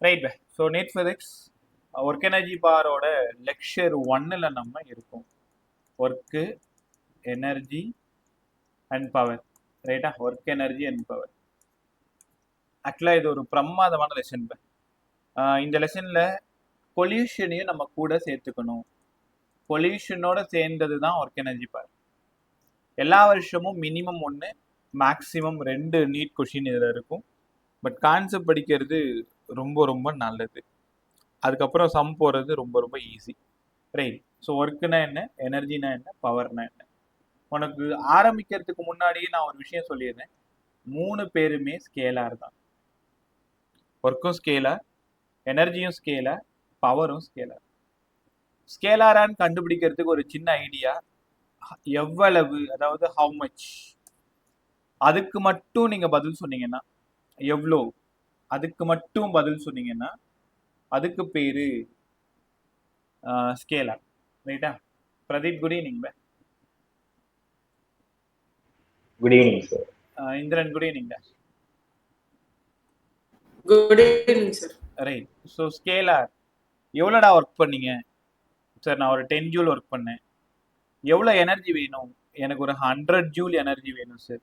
Right bye. So NEET physics work energy பாரோட lecture 1ல் நம்ம இருக்கோம். Work energy and power. ரைட்டா? Work energy and power. ஆக்சுவலாக இது ஒரு பிரமாதமான லெசன் பை. இந்த லெசனில் பொல்யூஷனையும் நம்ம கூட சேர்த்துக்கணும். பொல்யூஷனோட சேர்ந்தது தான் ஒர்க் எனர்ஜி பார். எல்லா வருஷமும் மினிமம் 1 மேக்ஸிமம் 2 நீட் கொஷின் இதில் இருக்கும். பட் கான்செப்ட் படிக்கிறது ரொம்ப ரொம்ப நல்லது. அதுக்கப்புறம் சம் போகிறது ரொம்ப ரொம்ப ஈஸி. ரைட். ஸோ ஒர்க்குனா என்ன, எனர்ஜினா என்ன, பவர்னா என்ன. உனக்கு ஆரம்பிக்கிறதுக்கு முன்னாடியே நான் ஒரு விஷயம் சொல்லியிருந்தேன். 3 பேருமே ஸ்கேலார் தான். ஒர்க்கும் ஸ்கேலார், எனர்ஜியும் ஸ்கேலார், பவரும் ஸ்கேலார். ஸ்கேலாரான்னு கண்டுபிடிக்கிறதுக்கு ஒரு சின்ன ஐடியா. எவ்வளவு, அதாவது ஹவு மச், அதுக்கு மட்டும் நீங்கள் பதில் சொன்னீங்கன்னா, எவ்வளோ அதுக்கு மட்டும் பதில் சொன்னீங்கன்னா அதுக்கு பேரு ஸ்கேலார். ரைட்டா? Pradeep, good evening bye. Good evening sir. Indiran, good evening bye. Good evening sir. Right. So scalar எவ்வளோடா ஒர்க் பண்ணீங்க சார்? நான் ஒரு 10 ஜூல் ஒர்க் பண்ணேன். எவ்வளோ எனர்ஜி வேணும்? எனக்கு ஒரு 100 ஜூல் எனர்ஜி வேணும் சார்.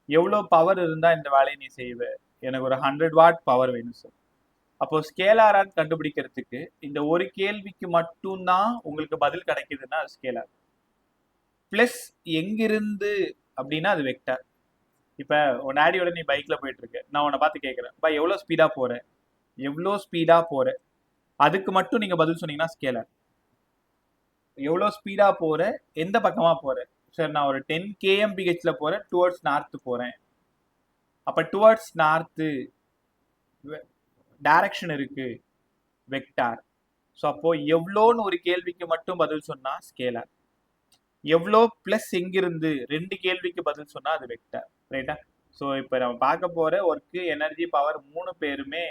எவ்வளோ பவர் இருந்தால் இந்த வேலையை நீ செய்வ? எனக்கு ஒரு 100 வாட் பவர் வேணும் சார். அப்போ ஸ்கேலாரான்னு கண்டுபிடிக்கிறதுக்கு இந்த ஒரு கேள்விக்கு மட்டும்தான் உங்களுக்கு பதில் கிடைக்குதுன்னா அது ஸ்கேலார். ப்ளஸ் எங்கிருந்து அப்படின்னா அது வெக்டார். இப்போ உன் டேடியோட நீ பைக்கில் போயிட்டு இருக்க, நான் உன்னை பார்த்து கேட்குறேன், பா எவ்வளோ ஸ்பீடாக போகிறேன், எவ்வளோ ஸ்பீடாக போகிறேன், அதுக்கு மட்டும் நீங்கள் பதில் சொன்னீங்கன்னா ஸ்கேலார். எவ்வளோ ஸ்பீடாக போகிற, எந்த பக்கமாக போகிறேன் சார்? நான் ஒரு 10 kmph போகிறேன், டுவர்ட்ஸ் நார்த்து போகிறேன். அப்போ டுவர்ட்ஸ் நார்த்து டைரக்ஷன் இருக்கு, வெக்டார். ஸோ அப்போ எவ்வளோன்னு ஒரு கேள்விக்கு மட்டும் பதில் சொன்னா ஸ்கேலார். எவ்வளோ பிளஸ் எங்கிருந்து 2 கேள்விக்கு பதில் சொன்னா அது வெக்டார். ரைட்டா? ஸோ இப்போ நம்ம பார்க்க போற ஒர்க்கு, எனர்ஜி, பவர் 3 பேருமே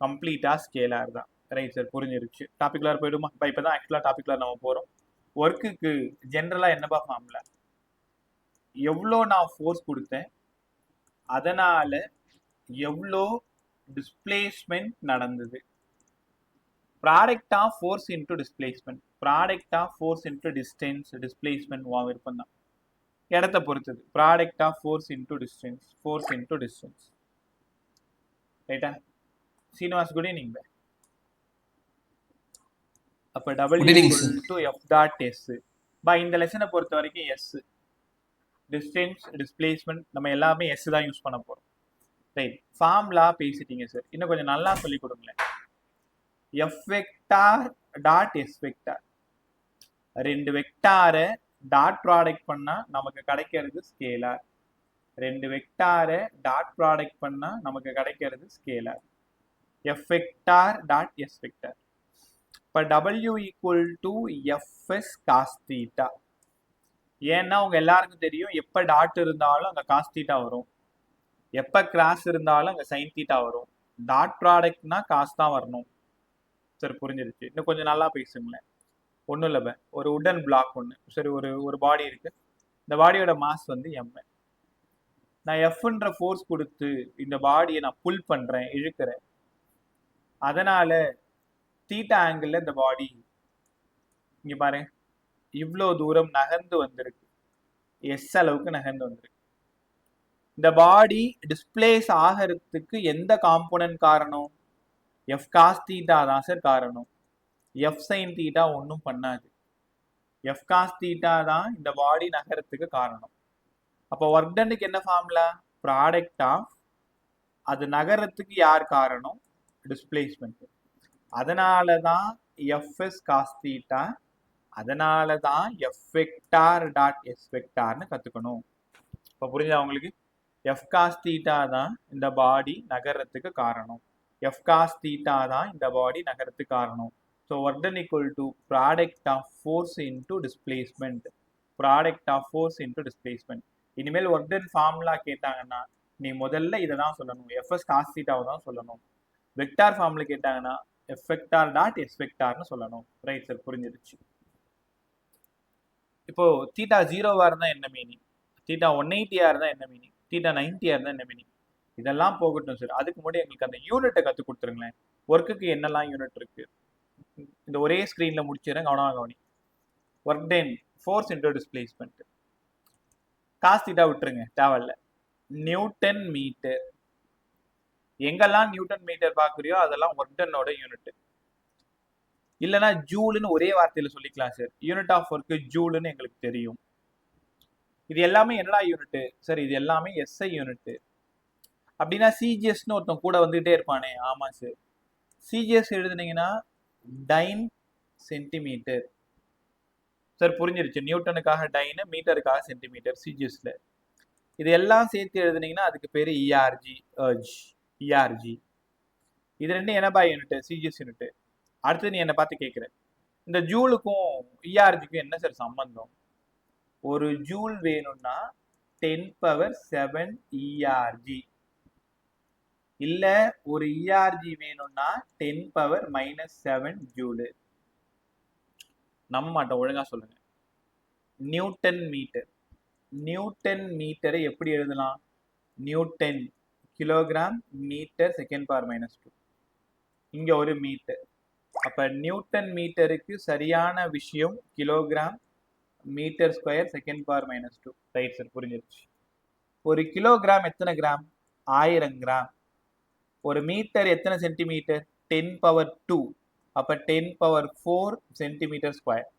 கம்ப்ளீட்டா ஸ்கேலார் தான். ரைட் சார், புரிஞ்சிருச்சு. டாபிக்லார் போயிடுமா? இப்போ தான் ஆக்சுவலாக டாபிக்லார் நம்ம போகிறோம். ஒர்க்குக்கு ஜென்ரலாக என்னப்பா ஃபார்முலா? எவ்வளோ நான் ஃபோர்ஸ் கொடுத்தேன், அதனால எவ்வளோ டிஸ்பிளேஸ்மெண்ட் நடந்தது. Product of force into displacement. Product of force into distance, displacement வா விருப்பம் தான், இடத்த பொறுத்தது. Product of force into distance, force into distance. ரைட்டா? Srinivas, good evening bye. அப்போ W=F.S. பை இந்த லெசனை பொறுத்த வரைக்கும் எஸ், டிஸ்டன்ஸ், டிஸ்பிளேஸ்மெண்ட் நம்ம எல்லாமே எஸ் தான் யூஸ் பண்ண போகிறோம். ரைட். ஃபார்முலா பேசிட்டீங்க சார், இன்னும் கொஞ்சம் நல்லா சொல்லி கொடுங்களேன். F vector dot S vector, 2 வெக்டாரை டாட் ப்ராடக்ட் பண்ணா நமக்கு கிடைக்கிறது ஸ்கேலார். 2 வெக்டாரை டாட் ப்ராடக்ட் பண்ணா நமக்கு கிடைக்கிறது scalar. F vector dot S vector. இப்போ W=Fs cos θ. ஏன்னா உங்க எல்லாருக்கும் தெரியும், எப்போ டாட் இருந்தாலும் அங்கே காஸ் தீட்டா வரும், எப்போ கிராஸ் இருந்தாலும் அங்கே சைன் தீட்டா வரும். டாட் ப்ராடக்ட்னா காஸ் தான் வரணும். சரி, புரிஞ்சிருச்சு. இன்னும் கொஞ்சம் நல்லா பேசுங்களேன். ஒன்றும் இல்லை, ஒரு உடன் பிளாக் ஒன்று, சரி, ஒரு பாடி இருக்கு. இந்த பாடியோட மாஸ் வந்து M. நான் எஃப்ன்ற ஃபோர்ஸ் கொடுத்து இந்த பாடியை நான் புல் பண்ணுறேன், இழுக்கிறேன். அதனால தீட்டா ஆங்கிள் இந்த பாடி இங்கே பாருங்க இவ்வளோ தூரம் நகர்ந்து வந்திருக்கு, எஸ் அளவுக்கு நகர்ந்து வந்திருக்கு. இந்த பாடி டிஸ்பிளேஸ் ஆகிறதுக்கு எந்த காம்போனன்ட் காரணம்? F cos θ தான் சார் காரணம். F sin θ ஒன்றும் பண்ணாது. F cos θ தான் இந்த பாடி நகரத்துக்கு காரணம். அப்போ ஒர்க் டன்னுக்கு என்ன ஃபார்முலா? ப்ராடக்ட் ஆஃப் அது நகரத்துக்கு யார் காரணம்? டிஸ்பிளேஸ்மெண்ட். அதனால தான் Fs cos θ, அதனால தான் F வெக்டார் டாட் S வெக்டார்னு கற்றுக்கணும். இப்போ புரிஞ்சா உங்களுக்கு? F cos θ தான் இந்த பாடி நகரத்துக்கு காரணம். F cos θ தான் இந்த பாடி நகரத்துக்கு காரணம். So work done = product of force into displacement. Product of force into displacement. இனிமேல் ஒர்க் டன் ஃபார்முலா கேட்டாங்கன்னா நீ முதல்ல இதை தான் சொல்லணும், Fs cos θ தான் சொல்லணும். வெக்டார் ஃபார்முலா கேட்டாங்கன்னா F வெக்டார் டாட் S வெக்டார்னு சொல்லணும். ரைட் சார், புரிஞ்சிருச்சு. இப்போ தீட்டா 0வா இருந்தால் என்ன மீனிங், தீட்டா 180 இருந்தால் என்ன மீனிங், தீட்டா 90 இருந்தால் என்ன மீனிங், இதெல்லாம் போகட்டும் சார். அதுக்கு முன்னாடி எங்களுக்கு அந்த யூனிட்டை கற்றுக் கொடுத்துருங்களேன். ஒர்க்குக்கு என்னெல்லாம் யூனிட் இருக்கு இந்த ஒரே ஸ்க்ரீனில் முடிச்சிடறேன், கவனமாக கவனி. Work done, force into displacement. Cos theta விட்டுருங்க, தேவையில்ல. நியூட்டன் மீட்டர், எங்கெல்லாம் நியூட்டன் மீட்டர் பார்க்குறியோ அதெல்லாம் ஒர்க் டன்னோட யூனிட். இல்லைனா ஜூல்னு ஒரே வார்த்தையில் சொல்லிக்கலாம் சார். யூனிட் ஆஃப் ஒர்க்கு ஜூல்னு எங்களுக்கு தெரியும். இது எல்லாமே என்னடா யூனிட் சார்? இது எல்லாமே எஸ்ஐ யூனிட். அப்படின்னா சிஜிஎஸ்னு ஒருத்தன் கூட வந்துகிட்டே இருப்பானே. ஆமா சார், சிஜிஎஸ் எழுதுனீங்கன்னா டைன் சென்டிமீட்டர். சார் புரிஞ்சிருச்சு, நியூட்டனுக்காக டைனு, மீட்டருக்காக சென்டிமீட்டர் சிஜிஎஸ்ல. இது எல்லாம் சேர்த்து எழுதுனீங்கன்னா அதுக்கு பேரு இஆர்ஜி, இஆர்ஜி. இது ரெண்டும் என்னப்பா யூனிட்? CGS unit. அடுத்து நீ என்னை பார்த்து கேட்குற, இந்த ஜூலுக்கும் இஆர்ஜிக்கும் என்ன சார் சம்பந்தம்? ஒரு ஜூல் வேணும்னா 10⁻7 இஆர்ஜி, இல்ல ஒரு இஆர்ஜி வேணும்னா 10⁻⁻7 ஜூலு. நம்ப மாட்டோம், ஒழுங்கா சொல்லுங்க. நியூட்டன் மீட்டர், நியூட்டன் மீட்டரை எப்படி எழுதலாம்? Newton kilogram metre second power -2. இங்க ஒரு மீட்டர். அப்ப நியூட்டன் மீட்டருக்கு சரியான விஷயம் kilogram metre square second power -2. Right sir, புரிஞ்சிருச்சு. ஒரு கிலோகிராம் எத்தனை கிராம்? 1000 கிராம். ஒரு மீட்டர் எத்தனை சென்டிமீட்டர்? 10⁻2. அப்ப 10⁻4 சென்டிமீட்டர் ஸ்கொயர்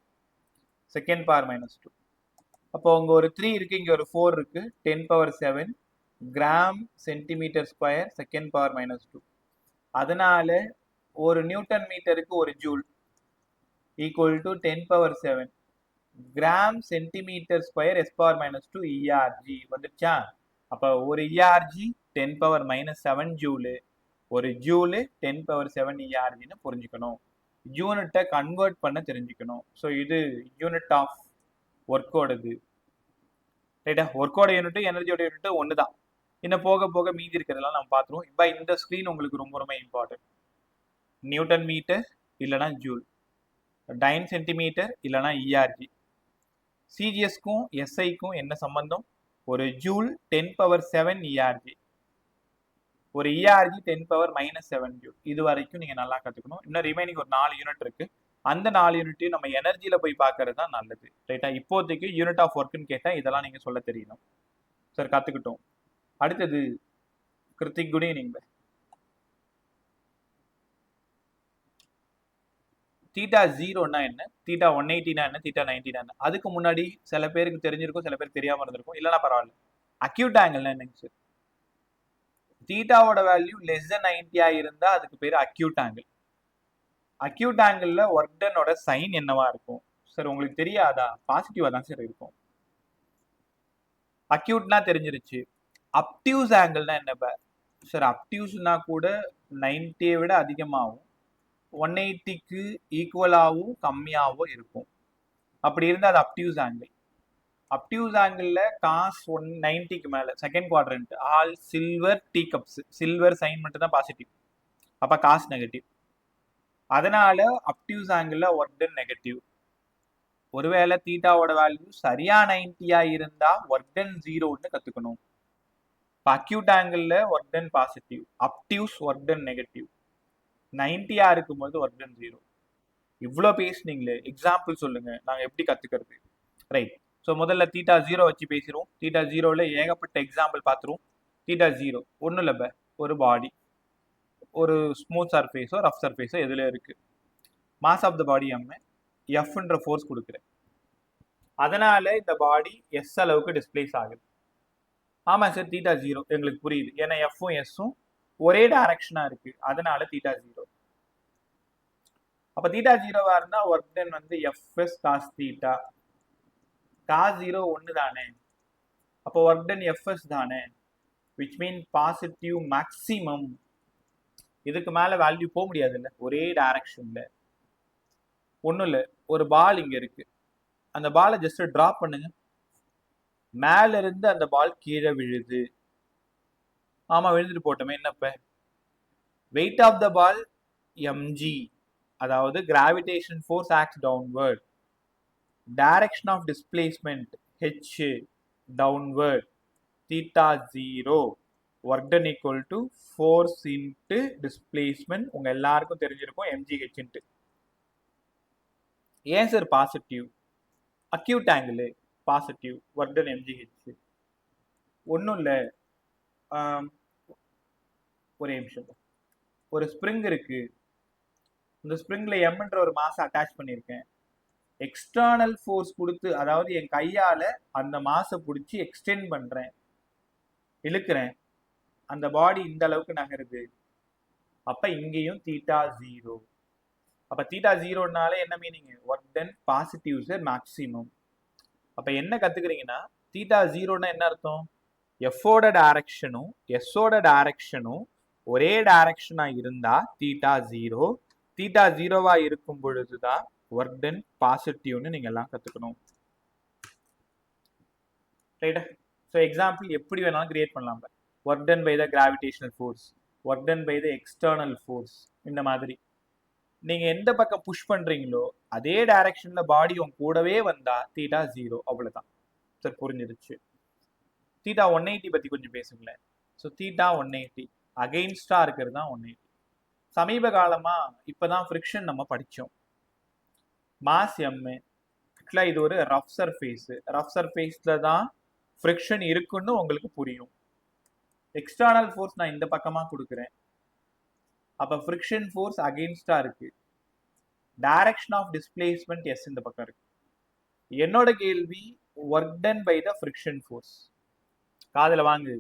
செகண்ட் பவர் -2. அப்போ உங்க ஒரு 3 இருக்கு, இங்க ஒரு 4 இருக்கு. 10⁻7 gram centimetre square second power -2. அதனால ஒரு நியூட்டன் மீட்டருக்கு ஒரு joule equal to 10⁻7 gram centimetre square s power -2 இஆர்ஜி வந்துருச்சா? அப்ப ஒரு இஆர்ஜி 10⁻7 ஜூலு, ஒரு ஜூலு 10⁻7 இஆர்ஜின்னு புரிஞ்சுக்கணும். யூனிட்டை கன்வெர்ட் பண்ண தெரிஞ்சுக்கணும். ஸோ இது யூனிட் ஆஃப் ஒர்க்கோடது. ரைட்டா? ஒர்க்கோட யூனிட் எனர்ஜியோட யூனிட் ஒன்று தான். இன்னும் போக போக மீதி இருக்கிறதெல்லாம் நம்ம பார்த்துருவோம். இப்போ இந்த ஸ்க்ரீன் உங்களுக்கு ரொம்ப ரொம்ப இம்பார்ட்டன்ட். நியூட்டன் மீட்டர் இல்லைனா ஜூல், டைன் சென்டிமீட்டர் இல்லைனா இஆர்ஜி. சிஜிஎஸ்க்கும் எஸ்ஐக்கும் என்ன சம்பந்தம்? ஒரு ஜூல் 10⁻7 இஆர்ஜி, ஒரு இஆர்ஜி 10⁻−7 ஜூல். இது வரைக்கும் நீங்க நல்லா கத்துக்கணும். இன்னும் ரிமைனிங் ஒரு 4 யூனிட் இருக்கு. அந்த 4 யூனிட்டையும் நம்ம எனர்ஜியில போய் பார்க்கறது தான் நல்லது. ரைட்டா? இப்போதைக்கு யூனிட் ஆஃப் ஒர்க்னு கேட்டா இதெல்லாம் நீங்க சொல்ல தெரியணும். சார் கத்துக்கிட்டோம். அடுத்தது கிருத்திக், குட் ஈவினிங். தீட்டா 0னா என்ன, தீட்டா 180னா என்ன, தீட்டா 90னா என்ன? அதுக்கு முன்னாடி சில பேருக்கு தெரிஞ்சிருக்கும், சில பேருக்கு தெரியாம இருந்திருக்கும். இல்லைனா பரவாயில்ல. அக்யூட் ஆங்கிள்னா என்னங்க சார்? தீட்டாவோட வேல்யூ லெஸ் தென் 90 இருந்தா அதுக்கு பேரு acute angle. Acute angle work டனோட சைன் என்னவா இருக்கும் சார்? உங்களுக்கு தெரியாதா? பாசிட்டிவா தான் சார் இருக்கும். அக்யூட்னா தெரிஞ்சிருச்சு. அப்டியூஸ் ஆங்கிள்னா என்ன சார்? அப்டியூஸ்னா கூட 90 விட அதிகமாகவும் 180க்கு ஈக்குவலாகவும் கம்மியாகவும் இருக்கும். அப்படி இருந்தால் அது obtuse angle. Obtuse angle cos 190க்கு மேல second quadrant all silver tea cups, silver sine மட்டும் தான் பாசிட்டிவ். அப்ப காஸ் நெகட்டிவ். அதனால obtuse angle work done negative. ஒருவேளை தீட்டாவோட வேல்யூ சரியா 90 இருந்தா ஒர்க் டன் 0ன்னு கத்துக்கணும். Acute angle work ton positive, obtuse work done negative. 90 இருக்கும்போது ஒர்க் டன் 0. இவ்வளோ பேசுனீங்களே, எக்ஸாம்பிள் சொல்லுங்க, நாங்க எப்படி கத்துக்கிறது? ரைட். ஸோ முதல்ல தீட்டா 0 வச்சு பேசிடுவோம். தீட்டா 0ல ஏகப்பட்ட எக்ஸாம்பிள் பார்த்துருவோம். தீட்டா 0 ஒன்றும் இல்லை, ஒரு பாடி, ஒரு ஸ்மூத் சர்ஃபேஸோ ரஃப் சர்ஃபேஸோ எதுல இருக்கு. மாஸ் ஆஃப் த பாடி எஃப்ன்ற ஃபோர்ஸ் கொடுக்குறேன். அதனால இந்த பாடி எஸ் அளவுக்கு டிஸ்பிளேஸ் ஆகுது. ஆமா சார், தீட்டா 0 எங்களுக்கு புரியுது. ஏன்னா எஃப்பும் எஸ்ஸும் ஒரே டைரக்ஷனா இருக்கு. அதனால தீட்டா 0. அப்ப தீட்டா 0வா இருந்தா work done FS cos theta. Cos 0 ஒன்று தானே, அப்போ ஒர்க் டன் எஃப்எஸ் தானே, விச் மீன் பாசிட்டிவ் மேக்சிமம். இதுக்கு மேல வேல்யூ போக முடியாது இல்ல, ஒரே டைரக்ஷன்ல. ஒன்றும் இல்லை, ஒரு பால் இங்க இருக்கு. அந்த பாலை ஜஸ்ட் டிராப் பண்ணுங்க. மேல இருந்து அந்த பால் கீழே விழுது. ஆமா, விழுந்துட்டு போட்டோமே, என்னப்ப weight of the ball mg, அதாவது gravitation force acts downward. Direction of displacement h, downward, theta 0. Work done equal to force into displacement உங்க எல்லாருக்கும் தெரிஞ்சிருக்கும் mgh. ஏன் sir positive? Acute angle positive, work done mgh. ஒன்றும் இல்லை, ஒரே நிமிஷம். ஒரு ஸ்ப்ரிங் இருக்கு, இந்த ஸ்ப்ரிங்ல எம்ன்ற ஒரு மாசை அட்டாச் பண்ணியிருக்கேன். எக்ஸ்டர்னல் ஃபோர்ஸ் கொடுத்து, அதாவது என் கையால அந்த மாசை பிடிச்சி எக்ஸ்டெண்ட் பண்றேன், இழுக்கிறேன், அந்த பாடி இந்த அளவுக்கு நகருது. அப்ப இங்கேயும் தீட்டா 0. அப்ப தீட்டா 0னால என்ன meaning? Work done positive sir maximum. அப்ப என்ன கத்துக்கிறீங்கன்னா, தீட்டா 0னா என்ன அர்த்தம்? எஃபோட டைரக்ஷனும் எஸ்ஸோட டைரக்ஷனும் ஒரே டைரக்ஷனா இருந்தா தீட்டா 0. தீட்டா 0வா இருக்கும் பொழுதுதான் ஒர்க் டன் பாசிட்டிவ்னு நீங்க எல்லாம் கத்துக்கணும். ரைட்டா? ஸோ எக்ஸாம்பிள் எப்படி வேணாலும் கிரியேட் பண்ணலாம். Work done by the gravitational force, work done by the external force, இந்த மாதிரி நீங்க எந்த பக்கம் புஷ் பண்றீங்களோ அதே டைரக்ஷன்ல பாடி உங்க கூடவே வந்தா தீட்டா 0. அவ்வளவுதான் சார், புரிஞ்சிருச்சு. தீட்டா 180 பத்தி கொஞ்சம் பேசுங்களேன். ஸோ தீட்டா 180 அகெயின்ஸ்டா இருக்கிறது தான் 180. சமீப காலமா இப்பதான் ஃப்ரிக்ஷன் நம்ம படிச்சோம். மாஸ் எம், ஆக்சுவலா இது ஒரு ரஃப் சர்ஃபேஸ். ரஃப் சர்ஃபேஸ்ல தான் ஃப்ரிக்ஷன் இருக்குன்னு உங்களுக்கு புரியும். எக்ஸ்டர்னல் ஃபோர்ஸ் நான் இந்த பக்கமா கொடுக்குறேன், அப்ப ஃப்ரிக்ஷன் ஃபோர்ஸ் அகெயின்ஸ்டா இருக்கு. டைரக்ஷன் ஆஃப் டிஸ்பிளேஸ்மெண்ட் எஸ் இந்த பக்கம் இருக்கு. என்னோட கேள்வி work done by the friction force. காதுல வாங்கு,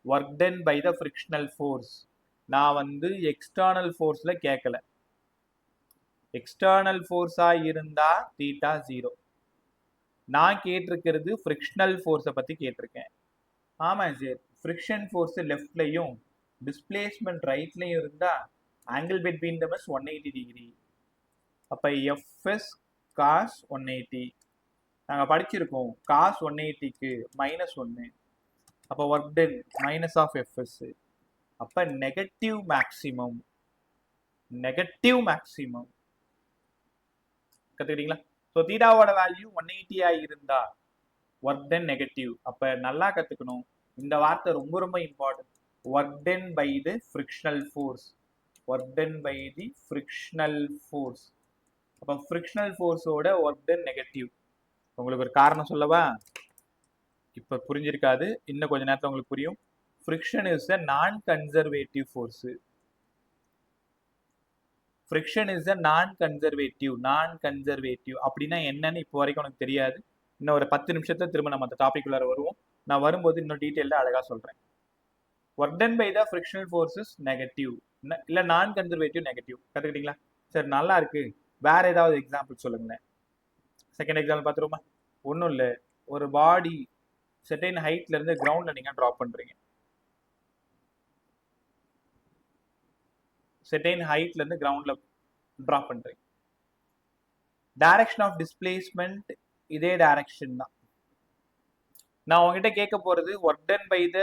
work done by the frictional force. நான் வந்து எக்ஸ்டர்னல் ஃபோர்ஸ்ல கேட்கல. எக்ஸ்டர்னல் ஃபோர்ஸா இருந்தா தீட்டா 0. நான் கேட்டிருக்கிறது ஃப்ரிக்ஷனல் ஃபோர்ஸை பத்தி கேட்டிருக்கேன். ஆமா சார், ஃப்ரிக்ஷன் ஃபோர்ஸ் லெஃப்ட்லையும் டிஸ்பிளேஸ்மெண்ட் ரைட்லையும் இருந்தா angle between them is 180 degree. அப்ப எஃப்எஸ் காஸ் 180 நாங்க படிச்சிருக்கோம். காஸ் 180க்கு -1. அப்ப work done minus of FS. அப்ப நெகட்டிவ் மேக்சிமம். நெகட்டிவ் மேக்சிமம் கத்துக்கிட்டீங்களா? ஸோ தீட்டாவோட வேல்யூ 180 இருந்தா ஒர்க் டன் நெகட்டிவ். அப்ப நல்லா கத்துக்கணும், இந்த வார்த்தை ரொம்ப ரொம்ப important. Work done by the frictional force, work done by the frictional force. அப்ப ஃப்ரிக்ஷனல் ஃபோர்ஸோட ஒர்க் டன் நெகட்டிவ். உங்களுக்கு ஒரு காரணம் சொல்லவா? இப்ப புரிஞ்சிருக்காது, இன்னும் கொஞ்ச நேரத்துல உங்களுக்கு புரியும். ஃப்ரிக்ஷன் இஸ் a நான் conservative force. Friction is a நான் கன்சர்வேட்டிவ் அப்படின்னா என்னன்னு இப்போ வரைக்கும் உனக்கு தெரியாது. இன்னும் ஒரு 10 நிமிஷத்துல திரும்ப நம்ம அந்த டாபிக் உள்ளார வருவோம். நான் வரும்போது இன்னும் டீட்டெயில்டா அழகா சொல்றேன். Work done by the frictional forces negative, இல்ல நான் கன்சர்வேட்டிவ் நெகட்டிவ். கத்துக்கிட்டீங்களா? சரி, நல்லா இருக்கு. வேற ஏதாவது எக்ஸாம்பிள் சொல்லுங்களேன். செகண்ட் எக்ஸாம்பிள் பார்த்துருவோமா? ஒன்றும் இல்லை, ஒரு பாடி செர்டைன் ஹைட்ல இருந்து கிரவுண்ட்ல நீங்க டிராப் பண்றீங்க. செர்டைன் ஹைட்ல இருந்து கிரவுண்ட்ல டிராப் பண்றீங்க. டைரக்ஷன் ஆஃப் டிஸ்பிளேஸ்மெண்ட் இதே டைரக்ஷன் தான். நான் உங்ககிட்ட கேட்க போறது work done by the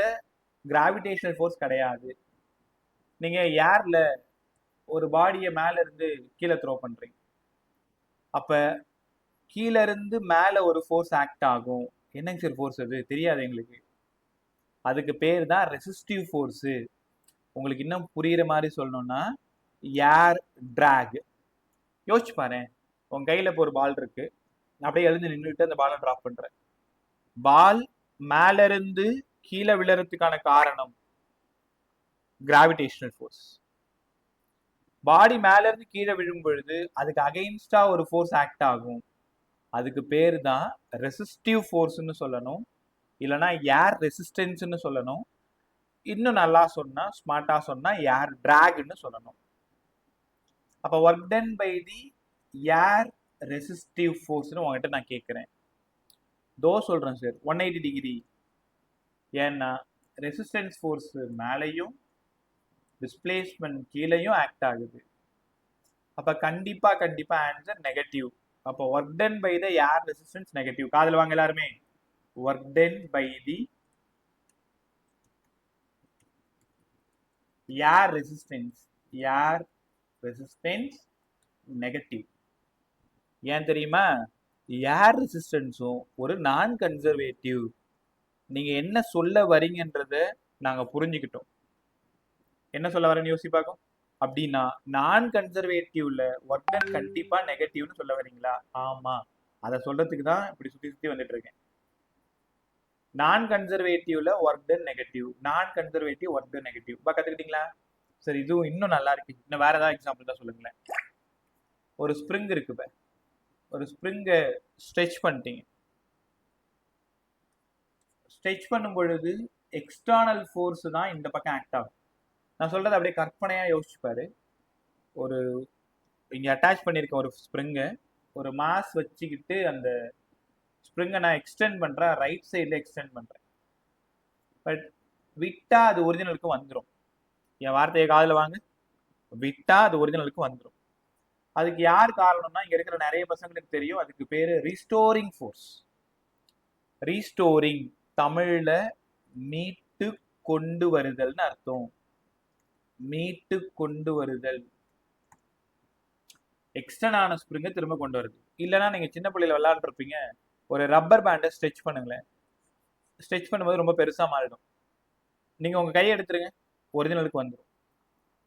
gravitational force கிடையாது. நீங்க ஏர்ல ஒரு பாடியை மேல இருந்து கீழே த்ரோ பண்றீங்க, அப்ப கீழ இருந்து மேல ஒரு ஃபோர்ஸ் ஆக்ட் ஆகும். என்னங்க சார் ஃபோர்ஸ்? அது தெரியாது எங்களுக்கு. அதுக்கு பேர் தான் ரெசிஸ்டிவ் ஃபோர்ஸ். உங்களுக்கு இன்னும் புரியுற மாதிரி சொல்லணும்னா ஏர் டிராக். யோசிச்சு பாரு, உன் கையில இப்போ ஒரு பால் இருக்கு, அப்படியே எழுந்து நின்றுட்டு அந்த பாலை டிராப் பண்றேன். பால் மேல இருந்து கீழே விழறதுக்கான காரணம் கிராவிடேஷனல் ஃபோர்ஸ். பாடி மேல இருந்து கீழே விழும் பொழுது அதுக்கு அகைன்ஸ்டா ஒரு ஃபோர்ஸ் ஆக்ட் ஆகும். அதுக்கு பேர் தான் ரெசிஸ்டிவ் ஃபோர்ஸ்னு சொல்லணும், இல்லைன்னா ஏர் ரெசிஸ்டன்ஸ்னு சொல்லணும். இன்னும் நல்லா சொன்னா, ஸ்மார்ட்டா சொன்னா ஏர் டிராக்னு சொல்லணும். அப்ப work done by the air resistive ஃபோர்ஸ்னு உங்ககிட்ட நான் கேட்கிறேன். தோ சொல்றேன் சார் 180 டிகிரி. ஏன்னா ரெசிஸ்டன்ஸ் ஃபோர்ஸ் மேலையும் டிஸ்பிளேஸ்மெண்ட் கீழையும் ஆக்ட் ஆகுது. அப்ப கண்டிப்பா ஆன்சர் நெகட்டிவ். அப்போ work done by the air resistance negative. காதுல வாங்க எல்லாருமே, work done by the air resistance negative. ஏன் தெரியுமா? ஏர் ரெசிஸ்டன்ஸும் ஒரு நான் கன்சர்வேட்டிவ். நீங்க என்ன சொல்ல வரீங்கன்றத நாங்க புரிஞ்சுக்கிட்டோம். என்ன சொல்ல வரேன்னு யோசிச்சு பார்க்கும். அப்படின்னா நான் கன்சர்வேட்டிவ்ல ஒர்க் டன் கண்டிப்பா நெகட்டிவ்னு சொல்ல வரீங்களா? ஆமா. அதை சொல்றதுக்கு தான் இப்படி சுத்தி சுத்தி வந்துட்டு இருக்கேன். நான் கன்சர்வேட்டிவ்ல work done negative, non conservative work done negative. இப்போ கத்துக்கிட்டீங்களா? சரி, இதுவும் இன்னும் நல்லா இருக்கு. இன்னும் வேற ஏதாவது எக்ஸாம்பிள் தான் சொல்லுங்களேன். ஒரு ஸ்ப்ரிங் இருக்கு. இப்ப ஒரு ஸ்ப்ரிங்கை ஸ்ட்ரெச் பண்ணிட்டீங்க. ஸ்ட்ரெச் பண்ணும் பொழுது எக்ஸ்டர்னல் ஃபோர்ஸ் தான் இந்த பக்கம் ஆக்ட் ஆகும். நான் சொல்றது அப்படியே கற்பனையா யோசிச்சுப்பாரு. ஒரு இங்க அட்டாச் பண்ணியிருக்க ஒரு ஸ்ப்ரிங்கை ஒரு மாஸ் வச்சுக்கிட்டு அந்த ஸ்ப்ரிங்கை நான் எக்ஸ்டெண்ட் பண்றேன், ரைட் சைடில் எக்ஸ்டெண்ட் பண்றேன். பட் விட்டா அது ஒரிஜினலுக்கு வந்துடும். என் வார்த்தையை காதில் வாங்க, விட்டா அது ஒரிஜினலுக்கு வந்துடும். அதுக்கு யார் காரணம்னா இங்க இருக்கிற நிறைய பசங்களுக்கு தெரியும். அதுக்கு பேரு ரீஸ்டோரிங் ஃபோர்ஸ். ரீஸ்டோரிங் தமிழ்ல மீட்டு கொண்டு வருதல்னு அர்த்தம். மீட்டு கொண்டு வருதல். எக்ஸ்டர்ன் ஆன ஸ்ப்ரிங்கை திரும்ப கொண்டு வருது. இல்லைன்னா நீங்க சின்ன பிள்ளையில விளையாண்டுருப்பீங்க. ஒரு ரப்பர் பேண்டை ஸ்ட்ரெச் பண்ணுங்களேன். ஸ்ட்ரெச் பண்ணும்போது ரொம்ப பெருசா மாறிடும். நீங்க உங்க கையை எடுத்துருங்க, ஒரிஜினலுக்கு வந்துடும்.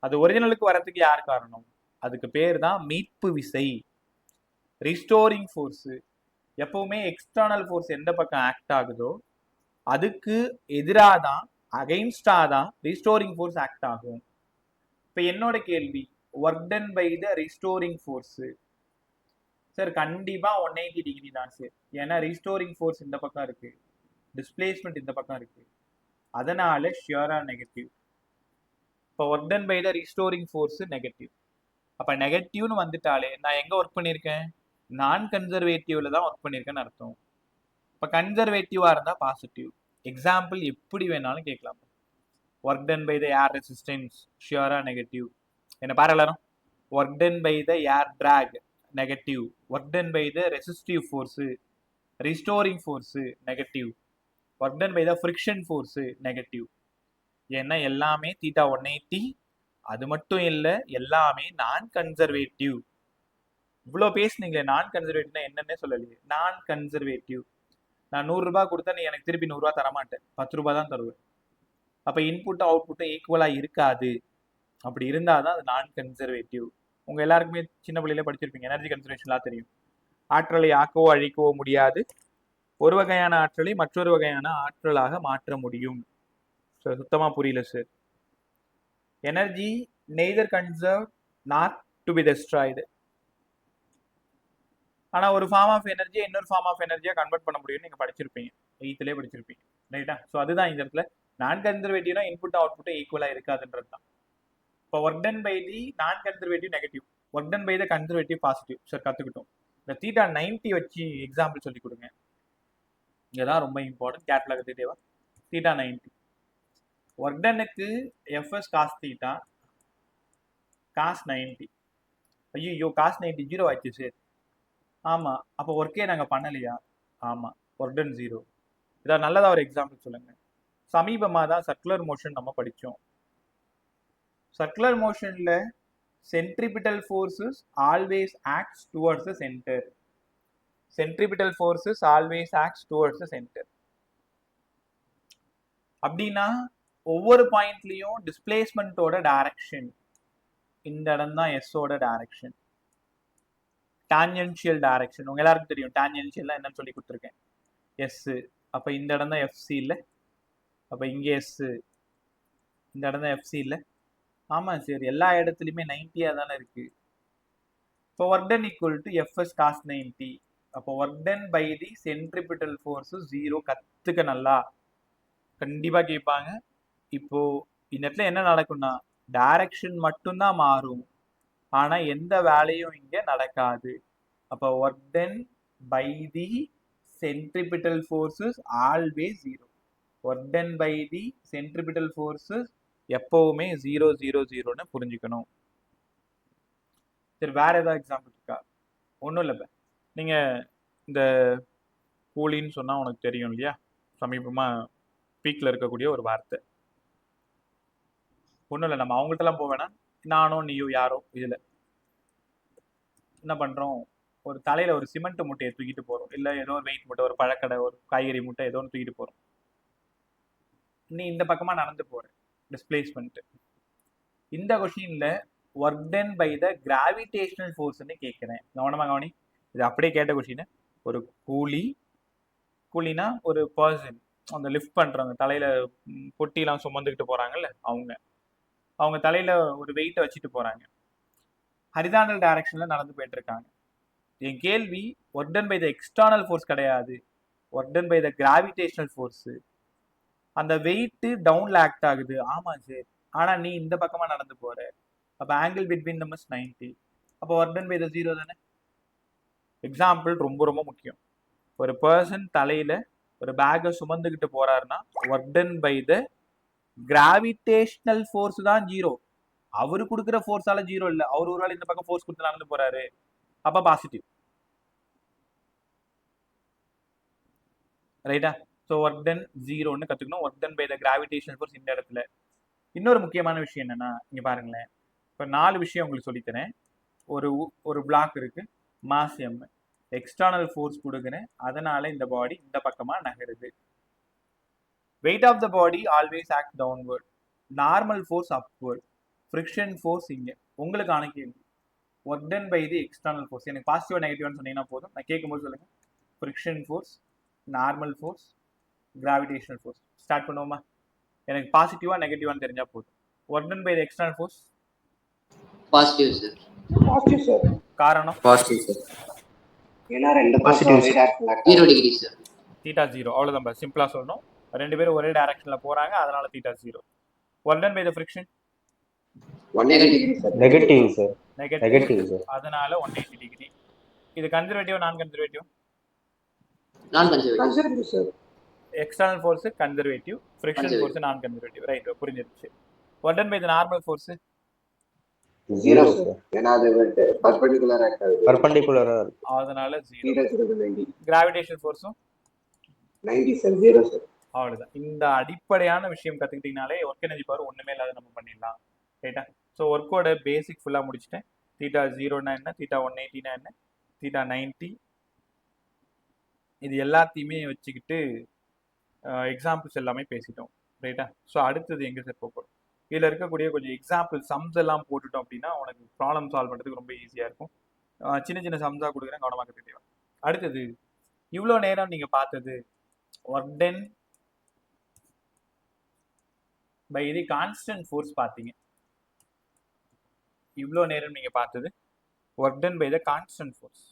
அது ஒரிஜினலுக்கு வரதுக்கு யார் காரணம்? அதுக்கு பேர் தான் மீட்பு விசை, ரீஸ்டோரிங் ஃபோர்ஸ். எப்பவுமே எக்ஸ்டர்னல் ஃபோர்ஸ் எந்த பக்கம் ஆக்ட் ஆகுதோ அதுக்கு எதிராக தான், அகைன்ஸ்டா தான் ரீஸ்டோரிங் ஃபோர்ஸ் ஆக்ட் ஆகும். இப்போ என்னோட கேள்வி, work done by the restoring force sir கண்டிப்பா 180 டிகிரி தான் சார். ஏன்னா ரீஸ்டோரிங் ஃபோர்ஸ் இந்த பக்கம் இருக்கு, டிஸ்பிளேஸ்மெண்ட் இந்த பக்கம் இருக்கு, அதனால ஷியரா நெகட்டிவ். இப்போ work done by the restoring force negative. அப்ப நெகட்டிவ்னு வந்துட்டாலே நான் எங்க ஒர்க் பண்ணியிருக்கேன்? நான் கன்சர்வேட்டிவ்ல தான் ஒர்க் பண்ணியிருக்கேன்னு அர்த்தம். இப்போ கன்சர்வேட்டிவா இருந்தா பாசிட்டிவ். எக்ஸாம்பிள் எப்படி வேணாலும் கேட்கலாம். Work done by the air resistance ஷியரா நெகட்டிவ். என்ன பாரு எல்லாரும். Work done by the air drag negative. Work done by the resistive force, restoring force negative. Work done by the friction force negative. ஏன்னா எல்லாமே theta 180. அது மட்டும் இல்லை, எல்லாமே நான் கன்சர்வேட்டிவ். இவ்வளோ பேசுனீங்களே, நான் கன்சர்வேட்டிவ்னா என்னன்னே சொல்லலையே. நான் கன்சர்வேட்டிவ். நான் 100 ரூபாய் கொடுத்தா நீ எனக்கு திருப்பி 100 ரூபாய் தரமாட்டேன், 10 ரூபாய் தான் தருவேன். அப்ப இன்புட்டும் அவுட்புட்டும் ஈக்குவலா இருக்காது. அப்படி இருந்தாதான் அது நான் கன்சர்வேட்டிவ். உங்க எல்லாருக்குமே சின்ன பிள்ளையில படிச்சிருப்பீங்க, எனர்ஜி கன்சர்வேஷன்லாம் தெரியும். ஆற்றலை ஆக்கவோ அழிக்கவோ முடியாது, ஒரு வகையான ஆற்றலை மற்றொரு வகையான ஆற்றலாக மாற்ற முடியும். சுத்தமா புரியல sir. Energy neither conserve not to be destroyed. ஆனா ஒரு ஃபார்ம் ஆஃப் எனர்ஜியை இன்னொரு ஃபார்ம் ஆஃப் எனர்ஜியா கன்வெர்ட் பண்ண முடியும்னு நீங்க படிச்சிருப்பீங்க, 8th படிச்சிருப்பீங்க, ரைட்டா? ஸோ அதுதான் இந்த இடத்துல நான் கன்சர்வேட்டிவ்னா இன்புட் அவுட்புட் ஈக்குவலா இருக்காதுன்றது தான். இப்போ work done by the non conservative negative, work done by the conservative positive. Sir கத்துக்கிட்டோம். இந்த தீட்டா 90 வச்சு எக்ஸாம்பிள் சொல்லி கொடுங்க. இதெல்லாம் ரொம்ப இம்பார்ட்டன்ட். கேட்லாக் தேவை. தீட்டா 90 ஒர்க் டனுக்கு எஃப்எஸ் காஸ் தீட்டா காஸ் 90. ஐயோ காஸ் 90 ஜீரோ ஆயிடுச்சு சார். ஆமா, அப்போ ஒர்க்கே நாங்கள் பண்ணலையா? ஆமா, ஒர்க் டன் 0. இதான் நல்லதா ஒரு எக்ஸாம்பிள் சொல்லுங்க. சமீபமாக தான் சர்க்குலர் மோஷன் நம்ம படித்தோம். சர்க்குலர் மோஷன்ல centripetal forces always acts towards the center. Centripetal forces always acts towards the center. அப்படின்னா ஒவ்வொரு பாயிண்ட்லயும் டிஸ்பிளேஸ்மெண்ட்டோட டைரக்ஷன் இந்த இடம் தான் எஸ்ஸோட டைரக்ஷன். டான்ஜென்ஷியல் டைரக்ஷன் உங்க எல்லாருக்கும் தெரியும். டான்ஜென்ஷியல் என்னன்னு சொல்லி கொடுத்துருக்கேன். எஸ். அப்ப இந்த இடம் தான் எஃப்சி இல்லை. அப்ப இங்க எஸ், இந்த இடம் தான் எஃப்சி இல்லை. ஆமா சார், எல்லா இடத்துலையுமே 90 தானே இருக்கு. இப்போ work done equal to FS cos 90. அப்போ work done by the centripetal force 0. கத்துக்க நல்லா, கண்டிப்பா கேட்பாங்க. இப்போ இந்த இடத்துல என்ன நடக்கும்னா டைரக்ஷன் மட்டும்தான் மாறும், ஆனா எந்த வேலையும் இங்க நடக்காது. அப்போ work done by the centripetal forces always 0. Work done by the centripetal forces எப்பவுமே 0 0 0ன்னு புரிஞ்சுக்கணும். சரி, வேற ஏதாவது எக்ஸாம்பிள் இருக்கா? ஒன்றும் இல்லை. நீங்க இந்த கூலின்னு சொன்னா உனக்கு தெரியும் இல்லையா? சமீபமா பீக்ல இருக்கக்கூடிய ஒரு வார்த்தை. ஒன்றும் இல்லை, நம்ம அவங்கள்ட்டலாம் போக வேணாம். நானோ நீயோ யாரோ இதுல என்ன பண்றோம், ஒரு தலையில ஒரு சிமெண்ட் மூட்டையை தூக்கிட்டு போறோம், இல்லை ஏதோ ஒரு வெயிட் மூட்டை, ஒரு பழக்கடை, ஒரு காய்கறி மூட்டை, ஏதோ ஒன்று தூக்கிட்டு போறோம். நீ இந்த பக்கமா நடந்து போற, டிஸ்பிளேஸ்மெண்ட். இந்த கொஸ்டின்ல work done by the gravitational ஃபோர்ஸ்ன்னு கேட்கிறேன். கவனமா கவனி, இது அப்படியே கேட்ட கொஸ்டின். ஒரு கூலினா ஒரு பர்சன், அந்த லிஃப்ட் பண்றவங்க, தலையில பொட்டிலாம் சுமந்துக்கிட்டு போறாங்கல்ல, அவங்க தலையில ஒரு வெயிட்டை வச்சுட்டு போறாங்க, ஹரிசாண்டல் டைரக்ஷன்ல நடந்து போயிட்டு இருக்காங்க. என் கேள்வி, work done by the external force கிடையாது, work done by the gravitational force. அந்த வெயிட் டவுன்ல ஆக்ட் ஆகுது, ஆமா சார். ஆனா நீ இந்த பக்கமா நடந்து போற, அப்ப ஆங்கிள் பிட்வீன் தம் இஸ் 90. அப்போ ஒர்க் டன் பை த 0 தானே. எக்ஸாம்பிள் ரொம்ப ரொம்ப முக்கியம். ஒரு பர்சன் தலையில ஒரு பேக்கை சுமந்துக்கிட்டு போறாருன்னா work done by the gravitational force தான் 0. அவரு கொடுக்குற ஃபோர்ஸால 0 இல்ல, அவர் ஒரு வேளை இந்த பக்கம் ஃபோர்ஸ் கொடுத்து நடந்து போறாரு, அப்ப பாசிட்டிவ். ரைட்டா? ஸோ ஒர்க் டன் 0ன்னு கத்துக்கணும். Work done by the gravitational force இந்த இடத்துல. இன்னொரு முக்கியமான விஷயம் என்னன்னா, இங்க பாருங்களேன், இப்போ 4 விஷயம் உங்களுக்கு சொல்லித்தரேன். ஒரு பிளாக் இருக்கு, மாஸ் m, எக்ஸ்டர்னல் ஃபோர்ஸ் கொடுக்குறேன், அதனால இந்த பாடி இந்த பக்கமா நகருது. Weight of the body always act downward, normal force upward, friction force இங்க. உங்களுக்கான கேள்வி, work done by the external force. எனக்கு பாசிட்டிவ் நெகட்டிவ்னு சொன்னீங்கன்னா போதும், நான் கேட்கும்போது சொல்லுங்க. Friction force, normal force, gravitational force. Start பண்ணுவோமா? எனக்கு பாசிட்டிவா நெகட்டிவான்னு தெரிஞ்சா போதும். Work done by the external force positive sir. Positive sir. காரணம் பாசிட்டிவ் சார். ஏன்னா ரெண்டு பாசிட்டிவ் ஒரே டைரக்ஷன்ல 0 டிகிரி சார். தீட்டா 0, அவ்வளவுதான். சிம்பிளா சொல்லணும். ரெண்டு பேரும் ஒரே டைரக்ஷன்ல போறாங்க, அதனால theta 0. Work done by the friction negative sir. Negative sir. Negative, negative sir. அதனால 180 டிகிரி. இது conservative non conservative? Non conservative. Conservative sir. External force conservative, friction force non conservative. Right, புரிஞ்சிருச்சு. Work done by the normal force 0 sir. ஏன்னா அது பர்பெண்டிகுலரா இருக்காது. பர்பெண்டிகுலரா இருக்கு, அதனால 0. 90. கிராவிடேஷனல் ஃபோர்ஸும் 90 சார். 0 சார். அவ்வளவுதான். இந்த அடிப்படையான விஷயம் கத்துக்கிட்டீங்கனாலே ஒர்க் எனர்ஜி பவர் ஒண்ணுமே இல்லாத நம்ம பண்ணிடலாம். ரைட்டா? ஸோ ஒர்க்கோட பேசிக் ஃபுல்லா முடிச்சிட்டேன். தீட்டா 0னா என்ன, தீட்டா 180னா என்ன, தீட்டா 90, இது எல்லாத்தையுமே வச்சுக்கிட்டு எக்ஸாம்பிள்ஸ் எல்லாமே பேசிட்டோம். ரைட்டா? ஸோ அடுத்தது எங்க சார் போகிறோம்? இதில் இருக்கக்கூடிய கொஞ்சம் எக்ஸாம்பிள் சம்ஸ் எல்லாம் போட்டுட்டோம் அப்படின்னா உனக்கு ப்ராப்ளம் சால்வ் பண்ணுறதுக்கு ரொம்ப ஈஸியாக இருக்கும். சின்ன சின்ன சம்ஸாக கொடுக்குறேன், கவனமாக கற்றுக்கிட்டே. அடுத்தது, இவ்வளோ நேரம் நீங்கள் பார்த்தது work done by the constant force பார்த்தீங்க. இவ்வளோ நேரம் நீங்கள் பார்த்தது work done by the constant force.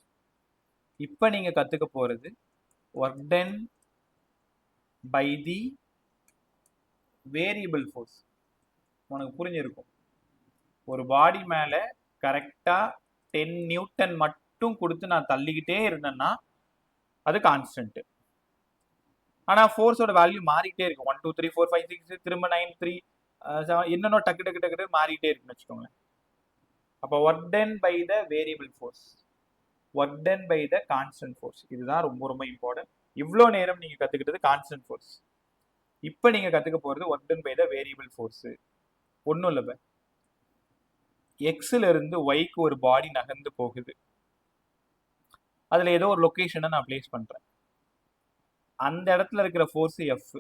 இப்போ நீங்கள் கற்றுக்க போகிறது work done by the variable force. உனக்கு புரிஞ்சிருக்கும், ஒரு பாடி மேலே கரெக்டாக 10 நியூட்டன் மட்டும் கொடுத்து நான் தள்ளிக்கிட்டே இருந்தேன்னா அது கான்ஸ்டன்ட். ஆனால் ஃபோர்ஸோட வேல்யூ மாறிக்கிட்டே இருக்கும். 1 2 3 4 5 6 திரும்ப 9 3 7 என்னென்ன டக்கு டக்கு டக்கு மாறிக்கிட்டே இருக்குன்னு வச்சுக்கோங்களேன். அப்போ work done by the variable force, work done by the constant force, இதுதான் ரொம்ப ரொம்ப இம்பார்ட்டன்ட். இவ்வளோ நேரம் நீங்கள் கற்றுக்கிட்டது கான்ஸ்டன்ட் ஃபோர்ஸ். இப்போ நீங்கள் கற்றுக்க போகிறது work done by the variable force. ஒன்றும் இல்லை, எக்ஸில் இருந்து ஒய்க்கு ஒரு பாடி நகர்ந்து போகுது. அதில் ஏதோ ஒரு லொக்கேஷனை நான் பிளேஸ் பண்ணுறேன். அந்த இடத்துல இருக்கிற ஃபோர்ஸ் எஃப்,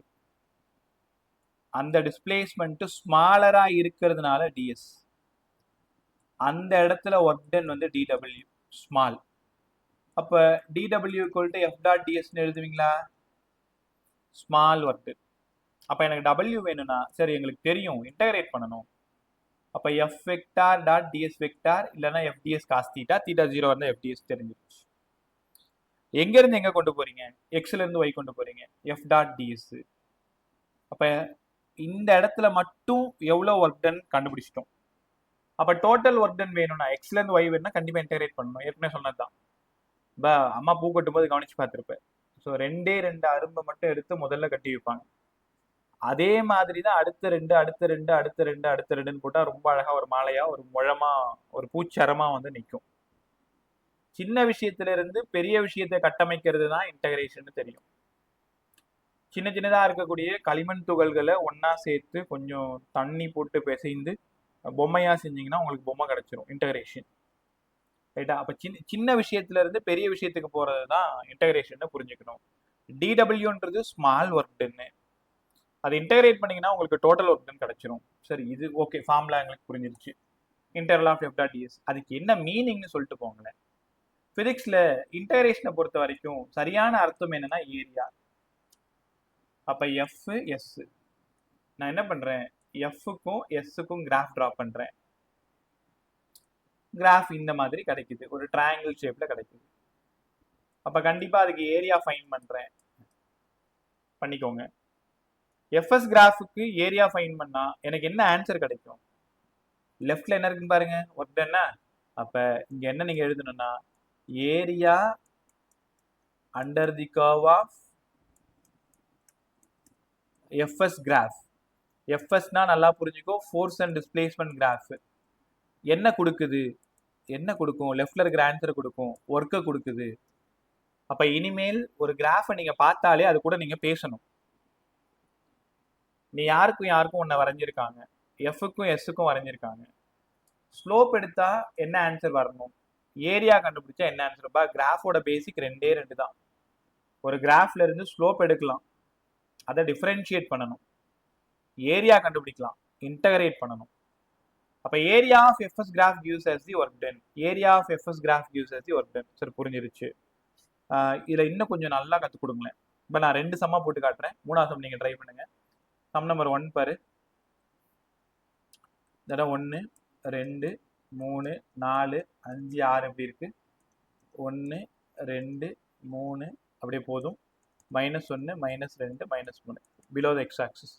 அந்த டிஸ்பிளேஸ்மெண்ட் ஸ்மாலரா இருக்கிறதுனால டிஎஸ், அந்த இடத்துல ஒர்க் டன் வந்து டிடபிள்யூ ஸ்மால். அப்ப DW equal to F dot டிஎஸ்ன்னு எழுதுவீங்களா? Small work done. அப்ப எனக்கு டபிள்யூ வேணும்னா சரி, எங்களுக்கு தெரியும் இன்டகிரேட் பண்ணணும். அப்ப F vector dot DS vector இல்லைன்னா எஃப்டிஎஸ் காஸ் தீட்டா, தீட்டா 0 வந்து எஃப்டிஎஸ் தெரிஞ்சிருச்சு. எங்க இருந்து எங்க கொண்டு போறீங்க? எக்ஸ்ல இருந்து ஒய் கொண்டு போறீங்க, எஃப் டாட் டிஎஸ். அப்ப இந்த இடத்துல மட்டும் எவ்வளவு ஒர்க் டன் கண்டுபிடிச்சிட்டோம். அப்ப டோட்டல் ஒர்க் டன் வேணும்னா எக்ஸ்ல இருந்து ஒய் வேணும்னா கண்டிப்பா இன்டகிரேட் பண்ணணும். ஏற்கனவே சொன்னதுதான், அம்மா பூ கட்டும் போது கவனிச்சு பார்த்துருப்பேன். ஸோ 2 அரும்பை மட்டும் எடுத்து முதல்ல கட்டி வைப்பாங்க. அதே மாதிரி தான் அடுத்த 2 அடுத்த 2 அடுத்த 2 அடுத்த 2ன்னு போட்டா ரொம்ப அழகா ஒரு மாலையா, ஒரு முழமா, ஒரு பூச்சரமா வந்து நிற்கும். சின்ன விஷயத்துல இருந்து பெரிய விஷயத்தை கட்டமைக்கிறது தான் இன்டகிரேஷன் தெரியும். சின்ன சின்னதா இருக்கக்கூடிய களிமண் துகள்களை ஒன்னா சேர்த்து கொஞ்சம் தண்ணி போட்டு பிசைந்து பொம்மையா செஞ்சீங்கன்னா உங்களுக்கு பொம்மை கிடைச்சிரும், இன்டகிரேஷன். ரைட்டா? அப்ப சின்ன விஷயத்துல இருந்து பெரிய விஷயத்துக்கு போறது தான் இன்டகிரேஷன் புரிஞ்சுக்கணும். டிடபிள்யூன்றது ஸ்மால் ஒர்க் டன்னு, அதை இன்டகிரேட் பண்ணீங்கன்னா உங்களுக்கு டோட்டல் ஒர்க் டன் கிடைச்சிரும். சரி, இது ஓகே, ஃபார்முலா எங்களுக்கு புரிஞ்சிருச்சு. Interval of F dot DS அதுக்கு என்ன மீனிங்னு சொல்லிட்டு போங்களேன். பிசிக்ஸ்ல இன்டகிரேஷனை பொறுத்த வரைக்கும் சரியான அர்த்தம் என்னன்னா ஏரியா. அப்ப எஃப் எஸ், நான் என்ன பண்றேன், எஃப்க்கும் எஸ்ஸுக்கும் கிராஃப் டிரா பண்றேன். கிராஃப் இந்த மாதிரி கிடைக்குது, ஒரு ட்ரையாங்கிள் ஷேப்ல கிடைக்குது. அப்ப கண்டிப்பா அதுக்கு ஏரியா ஃபைண்ட் பண்றேன், பண்ணிக்கோங்க. எஃப்எஸ் கிராஃபுக்கு ஏரியா ஃபைண்ட் பண்ணா எனக்கு என்ன ஆன்சர் கிடைக்கும்? லெஃப்ட்ல என்ன இருக்குன்னு பாருங்க, ஒர்க் டன். அப்ப இங்க என்ன நீங்க எழுதணும்னா area under the curve of FS graph. எஃப்எஸ்னா நல்லா புரிஞ்சுக்கோ, ஃபோர்ஸ் அண்ட் டிஸ்பிளேஸ்மெண்ட் கிராஃப். என்ன கொடுக்குது, என்ன கொடுக்கும்? லெஃப்ட்ல இருக்கிற ஆன்சர் கொடுக்கும், ஒர்க்கை கொடுக்குது. அப்ப இனிமேல் ஒரு கிராஃபை நீங்க பார்த்தாலே அது கூட நீங்க பேசணும். நீ யாருக்கும் ஒன்ன வரைஞ்சிருக்காங்க, எஃப்க்கும் எஸ்ஸுக்கும் வரைஞ்சிருக்காங்க. ஸ்லோப் எடுத்தா என்ன ஆன்சர் வரணும், ஏரியா கண்டுபிடிச்சா என்ன ஆன்சர்? கிராஃபோட பேசிக் ரெண்டே தான். ஒரு கிராஃப்ல இருந்து ஸ்லோப் எடுக்கலாம், அதை டிஃபரன்ஷியேட் பண்ணணும். ஏரியா கண்டுபிடிக்கலாம், இன்டகிரேட் பண்ணணும். அப்ப area of FS graph gives us the work done. Area of FS graph gives us the work done. சரி, புரிஞ்சிருச்சு. இதுல இன்னும் கொஞ்சம் நல்லா கற்றுக் கொடுங்களேன். இப்போ நான் 2 சம்மா போட்டு காட்டுறேன், 3ஆவது சம் நீங்க ட்ரை பண்ணுங்க. சம் நம்பர் 1 பாரு. இடம் 1 2 3 4 5 6 எப்படி இருக்கு? 1 2 3 அப்படியே போதும். -1 -2 -3 பிலோ த எக்ஸ் ஆக்சிஸ்.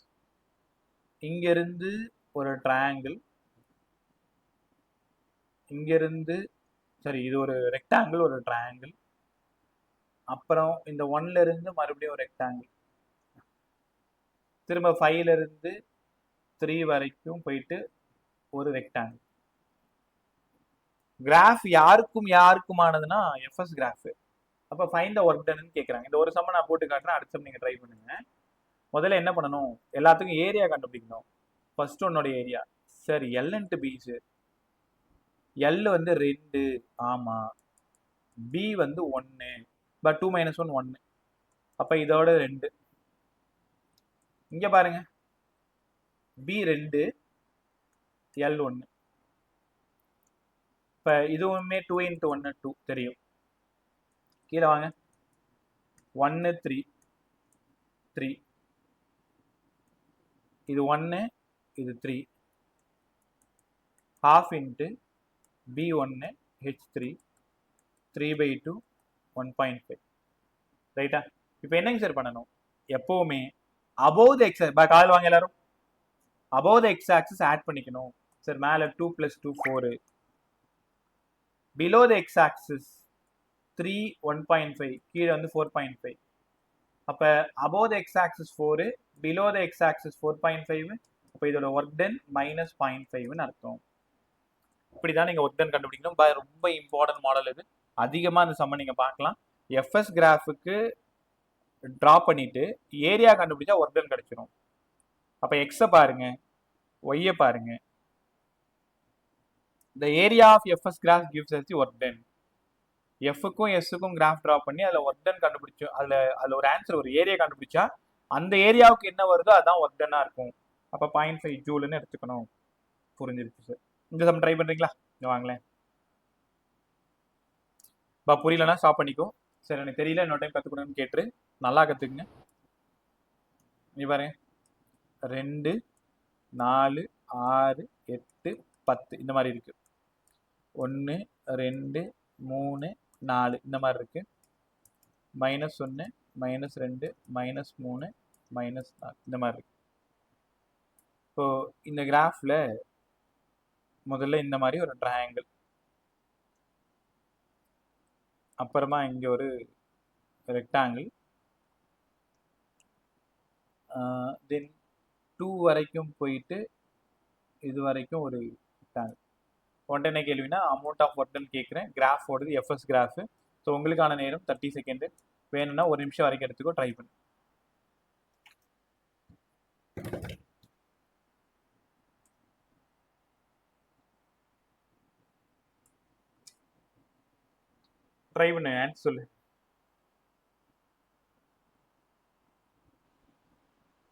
இங்க இருந்து ஒரு ட்ரையாங்கிள், இங்க இருந்து சரி இது ஒரு ரெக்டாங்கிள், ஒரு ட்ரையாங்கிள். அப்புறம் இந்த 1ல இருந்து மறுபடியும் ஒரு ரெக்டாங்கிள். திரும்ப 5ல இருந்து 3 வரைக்கும் போயிட்டு ஒரு ரெக்டாங்கிள். கிராஃப் யாருக்குமானதுன்னா எஃப்எஸ் கிராஃப். அப்ப ஃபைண்ட் த ஒர்க் டன் கேட்குறாங்க. இந்த ஒரு சம்ம நான் போட்டு காட்டுறேன், அடுத்த சம் நீங்க ட்ரை பண்ணுங்க. முதல்ல என்ன பண்ணணும், எல்லாத்துக்கும் ஏரியா கண்டுபிடிக்கணும். ஃபர்ஸ்ட் ஒன்னோட area. Sir L into B sir. L வந்து 2, ஆமா. பி வந்து 1, பட் 2 - 1 1. அப்ப இதோட 2. இங்க பாருங்க, பி 2 எல் 1. இப்ப இதுவுமே 2 × 1 2 தெரியும். கீழே வாங்க, 1 3 3. இது 1 இது 3. ½ இன்ட்டு B1 H3 3/2 1.5. ரைட்டா? இப்போ என்னங்க சார் பண்ணணும், எப்பவுமே அபோவ் த எக்ஸ், கால் வாங்க எல்லாரும், above the X axis add பண்ணிக்கணும். சார் மேலே 2 + 2 4, பிலோ த எக்ஸ் ஆக்சிஸ் 3 1.5, கீழே வந்து 4.5. அப்ப above the X axis 4, below the X axis 4.5. அப்போ இதோட ஒர்க் டன் -0.5ன்னு அர்த்தம். இப்படிதான் நீங்க ஒர்க் டன் கண்டுபிடிக்கணும். ரொம்ப இம்பார்ட்டன்ட் மாடல் இது. அதிகமா அந்த சம்ம நீங்க பார்க்கலாம். எஃப்எஸ் கிராஃபுக்கு டிரா பண்ணிட்டு ஏரியா கண்டுபிடிச்சா ஒர்க் டன் கிடைச்சிடும். அப்ப எக்ஸை பாருங்க, ஒய்யை பாருங்க. The area of FS graph gives us the work done. எஃப்க்கும் எஸ்ஸுக்கும் கிராஃப் டிரா பண்ணி அதில் ஒர்க் டன் கண்டுபிடிச்சோம். அதில் ஒரு ஆன்சர், ஒரு ஏரியா கண்டுபிடிச்சா அந்த ஏரியாவுக்கு என்ன வருதோ அதான் ஒர்க் டன்னாக இருக்கும். அப்போ 0.5 ஜூல்னு எடுத்துக்கணும். புரிஞ்சிருச்சு சார். இந்த சம் ட்ரை பண்ணுறீங்களா? இங்கே வாங்களேன். புரியலன்னா ஸ்டாப் பண்ணிக்கோ. சரி, எனக்கு தெரியல, இன்னொரு டைம் கற்றுக்கணும்னு கேட்டுரு, நல்லா கற்றுக்குங்க. நீ பாருங்க, 2 4 6 8 10 இந்த மாதிரி இருக்கு. 1 2 3 4 இந்த மாதிரி இருக்கு. -1 -2 -3 -4 இந்த மாதிரி இருக்கு. இப்போ இந்த கிராஃப்ல முதல்ல இந்த மாதிரி ஒரு ட்ரையாங்கிள், அப்புறமா இங்க ஒரு ரெக்டாங்கிள், தென் 2 வரைக்கும் போயிட்டு இது வரைக்கும் ஒரு ரெக்டாங்கிள். ஒன்றை என்ன கேள்வினா அமௌண்ட் ஆஃப் ஒர்க் டன் கேட்குறேன். கிராஃப் ஓடுது, எஃப்எஸ் கிராஃப். ஸோ உங்களுக்கான நேரம் 30 செகண்ட். வேணும்னா 1 நிமிஷம் வரைக்கும் எடுத்துக்கோ, ட்ரை பண்ணு. ட்ரை பண்ணு, ஆன்சர் சொல்லு.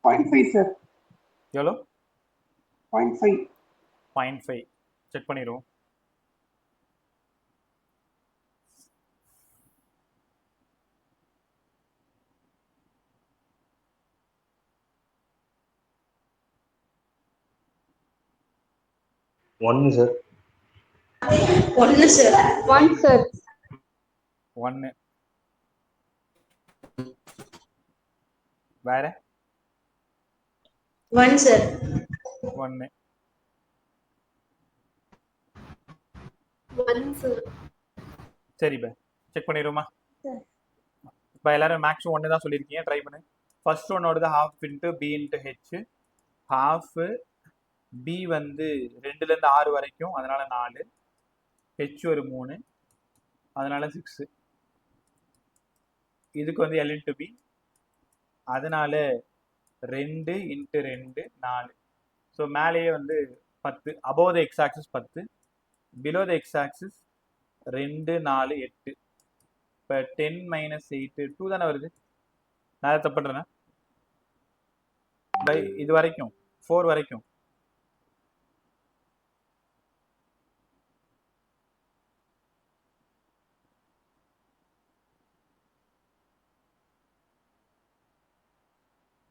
0.5 0.5 சார். எவ்வளோ? 0.5. 0.5 செக் பண்ணிடுவோம். ஒன்னு சார். 1 சார். 1 சார். 1 வேற 1 சார். 1 1 சார். சரி பே செக் பண்ணிடுவோமா? சரி. இப்போ எல்லாரும் மேக்ஸிமம் 1 தான் சொல்லியிருக்கீங்க. ட்ரை பண்ணு. ஃபர்ஸ்ட் ஒன்னோடது ½ into B into H. Half B வந்து 2லேருந்து 6 வரைக்கும், அதனால 4. ஹெச் ஒரு 3, அதனால 6. இதுக்கு வந்து எல் இன்ட்டு பி, அதனால 2 இன்ட்டு 2 4. ஸோ மேலேயே வந்து 10. Above the X axis 10, below the X axis 2 4 8. இப்போ 10 மைனஸ் 8 2 தானே வருது. நான் அதை தப்பு பண்ணுறேன்னா பை இது வரைக்கும் 4 வரைக்கும்.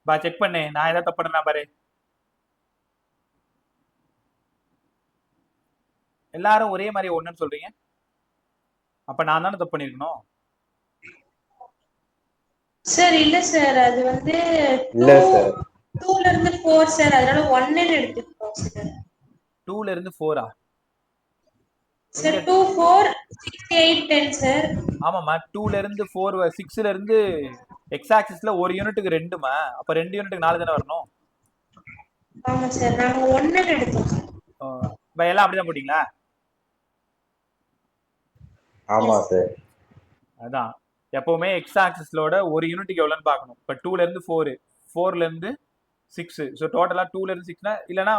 பா செக் பண்ணு, நான் ஏதாவது தப்பு பண்ணா பாரு. எல்லாரும் ஒரே மாதிரி ஒண்ணுன்னு சொல்றீங்க. அப்ப நான் தானே தப்பு பண்ணிருக்கணும். சார் இல்ல சார், அது வந்து இல்ல சார். 2ல இருந்து 4 சார், அதனால 1ன்னு எடுத்துக்கிறோம் சார். 2ல இருந்து 4ஆ? Sir 2 4 6 8 10 sir. ஆமாம்மா, 2ல இருந்து 4 6ல இருந்து எக்ஸ் ஆக்சிஸ்ல ஒரு யூனிட்டுக்கு 2மா, அப்ப 2 யூனிட்டுக்கு 4 தானே வரணும். ஆமா சார், நாங்க 1ன்னு எடுத்தோம் சார். இப்போ எல்லாம் அப்படிதான் போட்டீங்களா? ஆமா சார். அதான் எப்பவுமே எக்ஸ் ஆக்சிஸ்லோட ஒரு யூனிட்டுக்கு எவ்வளோன்னு பார்க்கணும். இப்போ 2ல இருந்து 4, 4ல இருந்து 6. ஸோ டோட்டலா 2ல இருந்து 6னா, இல்லைன்னா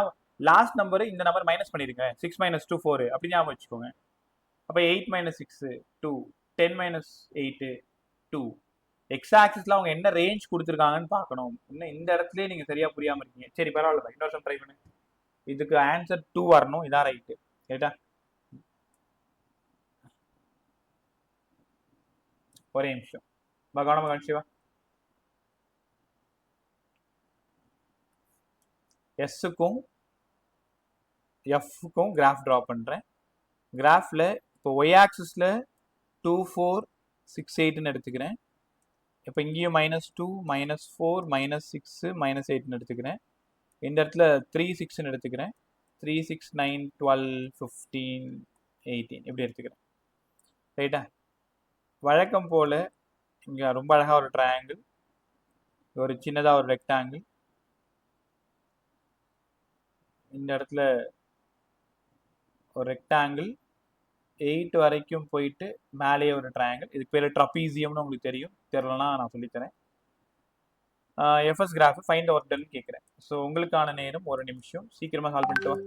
லாஸ்ட் நம்பர் இந்த நம்பர் மைனஸ் பண்ணிருங்க. 6 மைனஸ் 2 4 அப்படி ஞாபகம் வச்சுக்கோங்க. அப்போ 8 மைனஸ் 6 2, 10 மைனஸ் 8 2. எக்ஸ் ஆக்சிஸ்ல அவங்க என்ன ரேஞ்ச் கொடுத்துருக்காங்கன்னு பார்க்கணும். இன்னும் இந்த இடத்துலயே நீங்க சரியா புரியாம இருக்கீங்க. சரி பரவாயில்ல, இன்னொரு ட்ரை பண்ணு. இதுக்கு ஆன்சர் 2 வரணும். இதான் ரைட்டு. ரைட்டா? ஒரே நிமிஷம் கவனமா கவனிச்சுவா. எஸ்ஸுக்கும் எஃப்க்கும் கிராஃப் ட்ரா பண்ணுறேன். கிராஃபில் இப்போ ஒய் ஆக்சிஸில் 2 4 6 8ன்னு எடுத்துக்கிறேன். இப்போ இங்கேயும் -2 -4 -6 -8ன்னு எடுத்துக்கிறேன். இந்த இடத்துல 3 6ன்னு எடுத்துக்கிறேன். 3 6 9 12 15 18 இப்படி எடுத்துக்கிறேன். ரைட்டா? வழக்கம் போல் இங்கே ரொம்ப அழகாக ஒரு ட்ரையாங்கிள், ஒரு சின்னதாக ஒரு ரெக்டாங்கிள், இந்த இடத்துல ஒரு ரெக்டாங்கிள் 8 வரைக்கும் போயிட்டு மேலேயே ஒரு ட்ரையாங்கிள். இதுக்கு பேர் ட்ரப்பீசியம்னு உங்களுக்கு தெரியும். தெரியலனா நான் சொல்லித்தரேன். எஃப்எஸ் கிராஃப் ஃபைண்ட் ஒர்க் கேட்குறேன். ஸோ உங்களுக்கான நேரம் 1 நிமிஷம். சீக்கிரமாக சால்வ் பண்ணிட்டு வா.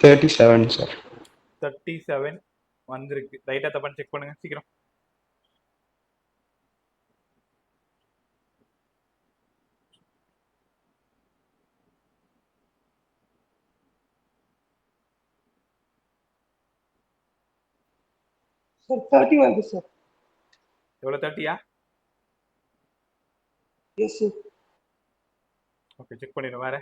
$37 சார். 37 வந்திருக்கு. ரைட்டா தப்பான்னு செக் பண்ணுங்க சீக்கிரம். சார் 30 வருது சார். எவ்வளோ 30யா? Yes sir. ஓகே செக் பண்ணிடுறேன். வேற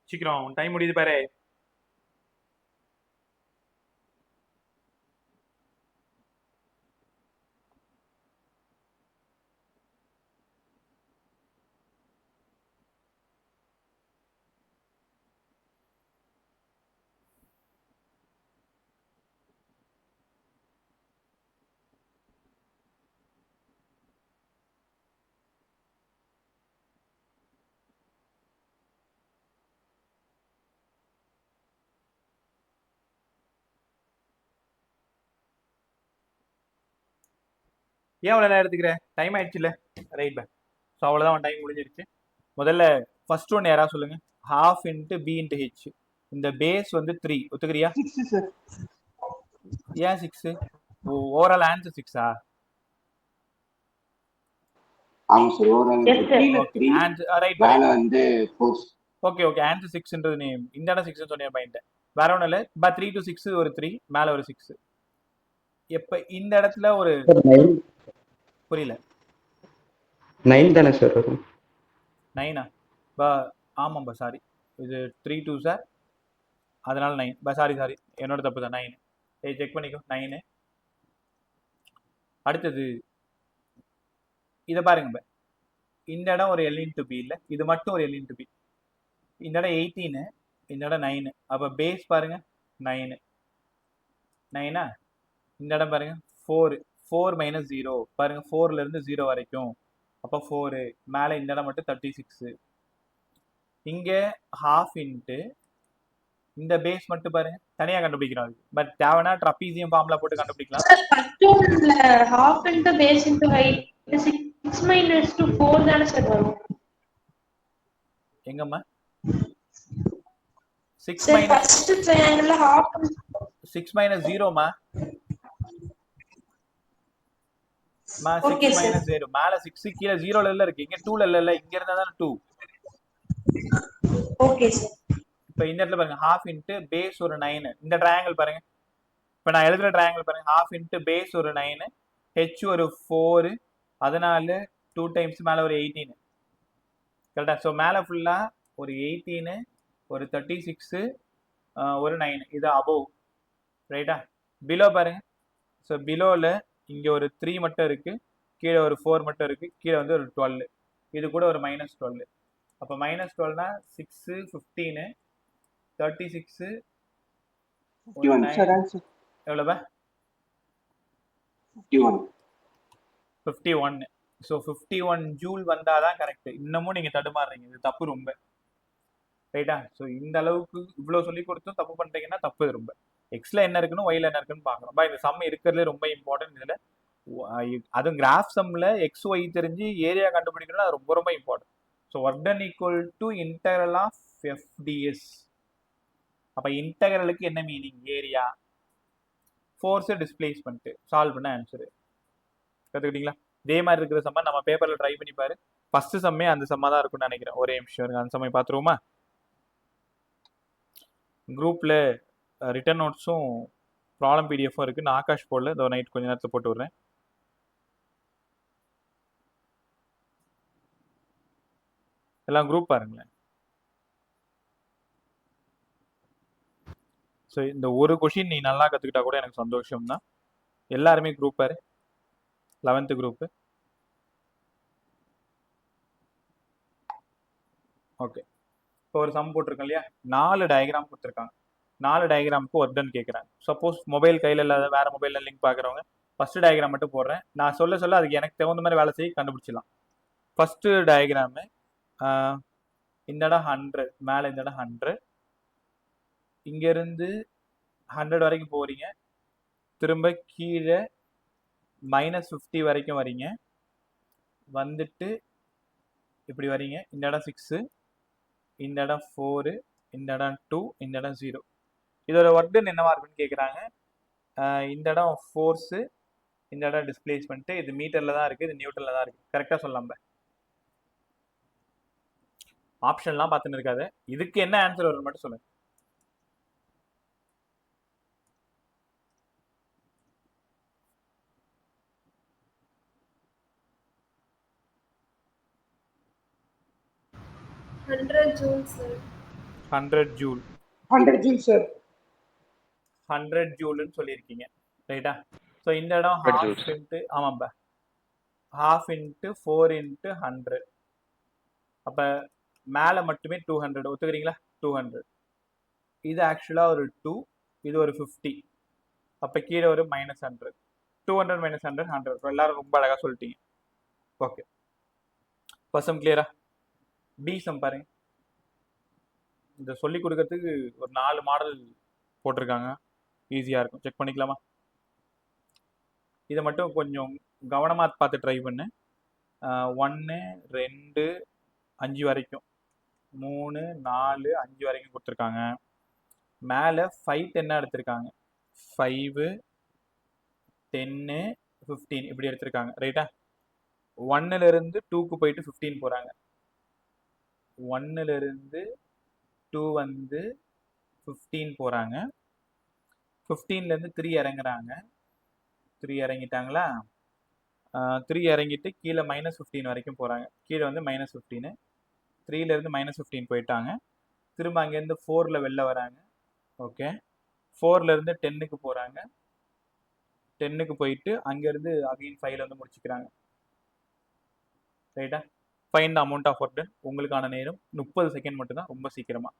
சீக்கிரம், டைம் முடியுது பாரு. ஏன் அவ்வளோ நேரம் எடுத்துக்கிறேன்? டைம் ஆயிடுச்சுல்ல. Right bye. ஸோ அவ்வளோதான், டைம் முடிஞ்சிருச்சு. முதல்ல ஃபர்ஸ்ட் ஒன் யாராவது சொல்லுங்க. half into b into h. இந்த பேஸ் வந்து 3 ஒத்துக்கிறியா? 6 சார். ஏன் 6? ஓவரால் ஆன்சர் 6ஆ? ஆமா சார். Overall Yes, sir. 3 ல ஓகே 3 ஆன்சர் ரைட். மேல வந்து 4. Okay right. ஆன்சர் 6ன்றது நீ இந்த இடம் 6ன்னு சொன்னிய பாயிண்ட். வேற ஒன்றும் இல்லை. 3 to 6 ஒரு 3 மேலே ஒரு 6. எப்ப இந்த இடத்துல ஒரு புரியல. 9 தானே சார் வரும்? 9ஆ? ஆமாம்பா சாரி. இது 3 2 சார், அதனால 9. சாரி என்னோட தப்பு தான். 9. செக் பண்ணிக்கோ 9. அடுத்தது இதை பாருங்க. இந்த இடம் ஒரு எல் இன்ட்டு பி இல்லை, இது மட்டும் ஒரு எல் இன்ட்டு பி. இந்த இடம் 18, இந்த இடம் 9. அப்போ பேஸ் பாருங்க 9. 9ஆ? இந்த இடம் பாருங்க 4. 4 மைனஸ் 0 பாருங்க, 4ல இருந்து 0 வரைக்கும். அப்போ 4 மேலே இந்த இடம் மட்டும் 36. இங்க ஹாஃப் இன்ட்டு இந்த பேஸ் மட்டும் பாருங்க தனியா கண்டுபிடிக்கிறோம். பட் தேவைன்னா ட்ரப்பீசியம் ஃபார்முலா போட்டு கண்டுபிடிக்கலாம். Sir, first one half into base into height 6 minus 2 4 தானே சார் வரும்? எங்கம்மா 6 Sir, மைனஸ் first triangle ல half 6 மைனஸ் 0மா? Okay, 6 sir. மைனஸ் 0 மேல 6 கீழே 0ல இல்ல இருக்கு. இங்க 2ல இல்ல, இங்க இருந்தா தானே 2. Okay, sir. இப்போ இந்த இடத்துல பாருங்க ஹாஃப் இன்ட்டு பேஸ் ஒரு 9. இந்த ட்ரையாங்கிள் பாருங்க, இப்போ நான் எழுதுற ட்ரையாங்கிள் பாருங்க. ஹாஃப் இன்ட்டு பேஸ் ஒரு 9, ஹெச் ஒரு 4, அதனால 2 டைம்ஸ் மேலே ஒரு 18. கரெக்டா? ஸோ மேலே ஃபுல்லாக ஒரு 18, ஒரு 36, ஒரு 9. இது அபோவ். ரைட்டா? பிலோ பாருங்க. ஸோ பிலோவில் இங்கே ஒரு 3 மட்டும் இருக்கு, கீழே ஒரு 4 மட்டும் இருக்கு, கீழே வந்து ஒரு 12. இது கூட ஒரு மைனஸ் 12. அப்போ மைனஸ் 12னா 6 15 36 51 சார் ஆன்சர். எவ்வளோப்பா? 51. 51. ஸோ 51 ஜூல் வந்தாதான் கரெக்ட். இன்னமும் நீங்க தடுமாறுறீங்க, இது தப்பு ரொம்ப. ரைட்டா? ஸோ இந்த அளவுக்கு இவ்வளோ சொல்லி கொடுத்தும் தப்பு பண்றீங்கன்னா தப்பு ரொம்ப. எக்ஸ்ல என்ன இருக்குன்னு ஒய்ல என்ன இருக்குன்னு பார்க்கணும். இந்த சம் இருக்கிறதுல ரொம்ப இம்பார்ட்டன்ட். இதுல அதுவும் கிராஃப் சம்ல எக்ஸ் ஒய் தெரிஞ்சு ஏரியா கண்டுபிடிக்கணும்னா அது ரொம்ப ரொம்ப important. So work done equal to integral of FDS. அப்ப இன்டெக்ரலுக்கு என்ன meaning? Area, force, displacement. Solve பண்ண ஆன்சரு கற்றுக்கிட்டீங்களா? இதே மாதிரி இருக்கிற சம்மா நம்ம பேப்பரில் ட்ரை பண்ணி பாரு. ஃபர்ஸ்ட் சம்மே அந்த சம்மா தான் இருக்கும்னு நினைக்கிறேன். ஒரே நிமிஷம் இருக்கு, அந்த சம்மை பார்த்துருவோமா? குரூப்பில் ரிட்டன் நோட்ஸும் ப்ராப்ளம் பிடிஎஃப்பும் இருக்குது. நான் ஆகாஷ் போடல, இதோ நைட் கொஞ்ச நேரத்தில் போட்டு விட்றேன். எல்லாம் குரூப் பாருங்களேன். ஸோ இந்த ஒரு கொஷின் நீ நல்லா கற்றுக்கிட்டா கூட எனக்கு சந்தோஷம் தான். எல்லாருமே குரூப் பாரு, 11th குரூப்பு. ஓகே, இப்போ ஒரு சம் போட்டிருக்கோம் இல்லையா? 4 டயக்ராம் கொடுத்துருக்காங்க. 4 டயக்ராமுக்கு ஒர்க் டன் கேட்குறாங்க. சப்போஸ் மொபைல் கையில் இல்லாத வேறு மொபைலில் லிங்க் பார்க்குறவங்க ஃபஸ்ட்டு டயக்ராம் மட்டும் போடுறேன். நான் சொல்ல சொல்ல அதுக்கு எனக்கு தகுந்த மாதிரி வேலை செய்ய கண்டுபிடிச்சிடலாம். ஃபஸ்ட்டு டயக்ராமு இந்த இடம் 100, மேலே இந்த இடம் 100, இங்கேருந்து 100 வரைக்கும் போகிறீங்க, திரும்ப கீழே -50 வரைக்கும் வரீங்க, வந்துட்டு இப்படி வரீங்க. இந்த இடம் 6, இந்த இடம் 4, இந்த இடம் 2, இந்த இடம் 0. இதோட ஒர்க் டன் என்னவா இருக்குன்னு கேட்குறாங்க. இந்த இடம் ஃபோர்ஸு, இந்த இடம் டிஸ்பிளேஸ்மெண்ட்டு. இது மீட்டரில் தான் இருக்குது, இது நியூட்டனில் தான் இருக்குது. கரெக்டாக சொல்லலாம். ஆப்ஷன்லாம் பார்த்துன்னு இருக்காது. இதுக்கு என்ன ஆன்சர் வரும்னு மட்டும் சொல்லுங்க. Hundred joule. 100 joule sir. 100 ஜூல்னு சொல்லியிருக்கீங்க. ரைட்டா? ஸோ இந்த இடம் ஹாஃப் இன்ட்டு, ஆமாம்பா, ஹாஃப் இன்ட்டு 4 இன்ட்டு 100. அப்போ மேலே மட்டுமே 200. ஒத்துக்கிறீங்களா? 200. இது ஆக்சுவலாக ஒரு 2, இது ஒரு 50. அப்போ கீழே ஒரு -100. 200 - 100 100. எல்லாரும் ரொம்ப அழகாக சொல்லிட்டீங்க. ஓகே, பசம் கிளியரா? பி சம் பாருங்க. இந்த சொல்லி கொடுக்கறதுக்கு ஒரு 4 மாடல் போட்டிருக்காங்க, ஈஸியாக இருக்கும். செக் பண்ணிக்கலாமா? இதை மட்டும் கொஞ்சம் கவனமாக பார்த்து ட்ரை பண்ணு. 1 2 5 வரைக்கும் 3 4 5 வரைக்கும் கொடுத்துருக்காங்க. மேலே 5 10 எடுத்திருக்காங்க. 5 10 15 இப்படி எடுத்திருக்காங்க. ரைட்டா? 1லேருந்து 2க்கு போயிட்டு 15 போகிறாங்க. 1லேருந்து 2 வந்து 15 போகிறாங்க. 15லேருந்து 3 இறங்குறாங்க. 3 இறங்கிட்டாங்களா? 3 இறங்கிட்டு கீழே -15 வரைக்கும் போகிறாங்க. கீழே வந்து -15. 3லேருந்து -15 போயிட்டாங்க. திரும்ப அங்கேருந்து 4ல் வெளில வராங்க. ஓகே. 4லேருந்து 10க்கு போகிறாங்க. 10க்கு போயிட்டு அங்கேருந்து அகைன் 5ல் வந்து முடிச்சுக்கிறாங்க. ரைட்டா? Find the amount of work done. உங்களுக்கான நேரம் 30 செகண்ட் மட்டும்தான், ரொம்ப சீக்கிரமா.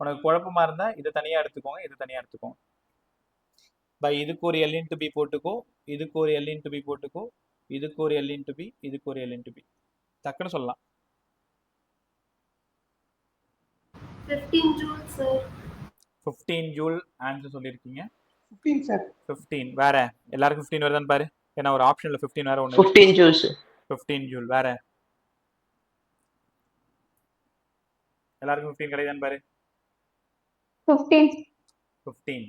உனக்கு குழப்பமா இருந்தா இதை தனியா எடுத்துக்கோங்க, இதை தனியா எடுத்துக்கோங்க. பை இதுக்கு ஒரு எல் இன்ட்டு பி போட்டுக்கோ, இதுக்கு ஒரு எல் இன்ட்டு பி போட்டுக்கோ, இதுக்கு ஒரு எல் இன்ட்டு பி, இதுக்கு ஒரு எல் இன்ட்டு பி. டக்குன்னு சொல்லலாம். 15 joules, sir. 15 ஜூல் ஆன்சர் சொல்லியிருக்கீங்க. 15 சார். 15 வேற எல்லாருக்கும் 15 வருதான்னு பாரு. ஏன்னா ஒரு ஆப்ஷன்ல 15 வேற ஒன்று. 15 joules. 15 ஜூல் வேற எல்லாருக்கும் 15 கிடையாதுன்னு பாரு. 15. 15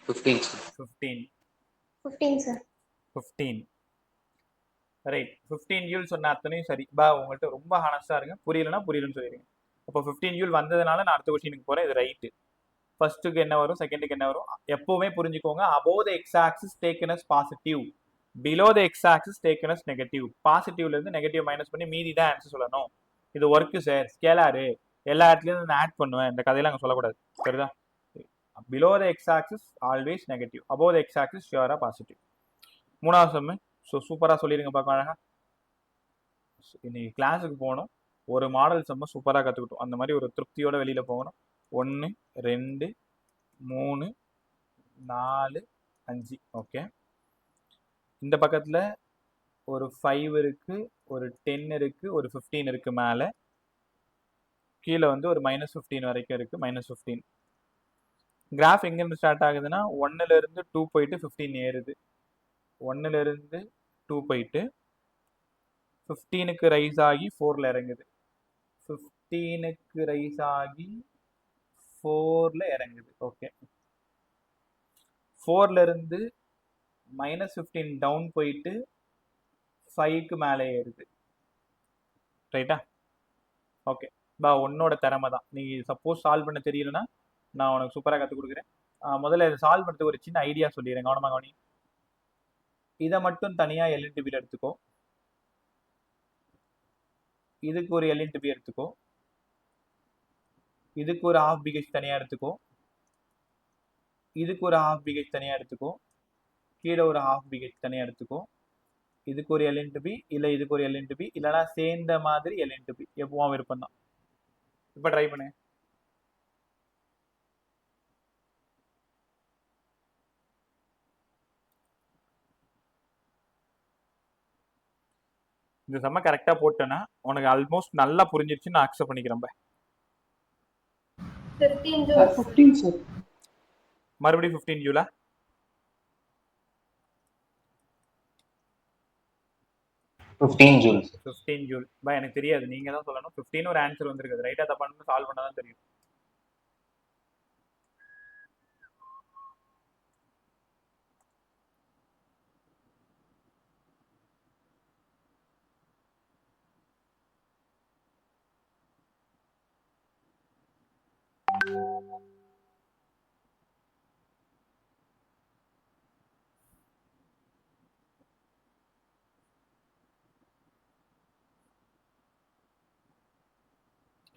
15 sir. 15 15, sir. 15 ரைட். 15 ஜூல் சொன்ன அத்தனையும் சரி. பா உங்கள்கிட்ட ரொம்ப ஹானஸ்டா இருங்க. புரியலன்னா புரியலன்னு சொல்லிடுங்க. அப்போ 15 ஜூல் வந்ததுனால நான் அடுத்த கொஸ்டினுக்கு போறேன். இது ரைட்டு. ஃபர்ஸ்ட்டுக்கு என்ன வரும், செகண்டுக்கு என்ன வரும், எப்பவுமே புரிஞ்சுக்கோங்க. above the x axis taken as positive, below the x axis taken as negative. பாசிட்டிவ்ல இருந்து நெகட்டிவ் மைனஸ் பண்ணி மீதி தான் ஆன்சர் சொல்லணும். இது ஒர்க்கு சார், ஸ்கேலாரு, எல்லா இடத்துலயும் நான் ஆட் பண்ணுவேன். இந்த கதையெல்லாம் அங்கே சொல்லக்கூடாது. சரிதா? below the x axis always negative, above the x axis sure positive. மூணாவது சம்மு. ஸோ சூப்பராக சொல்லிடுங்க பார்க்க அழகா. இன்னைக்கு கிளாஸுக்கு போகணும், ஒரு மாடல் செம்ம சூப்பராக கற்றுக்கிட்டோம். அந்த மாதிரி ஒரு திருப்தியோட வெளியில் போகணும். 1 2 3 4 5. ஓகே. இந்த பக்கத்தில் ஒரு 5 இருக்கு, ஒரு 10 இருக்கு, ஒரு 15 இருக்கு. மேலே கீழே வந்து ஒரு -15 வரைக்கும் இருக்கு. -15 கிராஃப் எங்கேருந்து ஸ்டார்ட் ஆகுதுன்னா 1லேருந்து 2 போயிட்டு 15 ஏறுது. 1லேருந்து 2 போயிட்டு 15க்கு ரைஸ் ஆகி 4ல் இறங்குது. 15க்கு ரைஸ் ஆகி 4ல் இறங்குது. ஓகே. 4லேருந்து -15 டவுன் போயிட்டு 5க்கு மேலே ஏறுது. ரைட்டா? ஓகே. பா உன்னோட திறமை தான். நீ சப்போஸ் சால்வ் பண்ண தெரியலன்னா நான் உனக்கு சூப்பராக கற்றுக் கொடுக்குறேன். முதல்ல இதை சால்வ் பண்ணுறதுக்கு ஒரு சின்ன ஐடியா சொல்லிடுறேன். கவனமாக கவனி. இதை மட்டும் தனியாக எல் இன்ட்டு பியில் எடுத்துக்கோ. இதுக்கு ஒரு எல் இன்ட்டு பி எடுத்துக்கோ. இதுக்கு ஒரு ஹாஃப் பிஹெச் தனியாக எடுத்துக்கோ. இதுக்கு ஒரு ஹாஃப் பிஹெச் தனியாக எடுத்துக்கோ. கீழே ஒரு ஹாஃப் பிஹெச் தனியாக எடுத்துக்கோ. இதுக்கு ஒரு எல் இன்ட்டு பி, இல்லை இதுக்கு ஒரு எல் இன்ட்டு பி, இல்லைனா சேர்ந்த மாதிரி எல் இன்ட்டு பி. எப்பவும் விருப்பம் தான். இப்போ ட்ரை பண்ணு. இந்த செம்ம கரெக்டாக போட்டேன்னா உனக்கு ஆல்மோஸ்ட் நல்லா புரிஞ்சிருச்சு. நான் அக்செப்ட் பண்ணிக்கிறேன். 15 joules. 15 சார். மறுபடியும் 15 ஜூலா? 15 joules. 15 ஜூல். பா எனக்கு தெரியாது, நீங்க தான் சொல்லணும். 15 ஒரு ஆன்சர் வந்திருக்குது. ரைட்டா தப்பான்னு சால்வ் பண்ண தான் தெரியும்.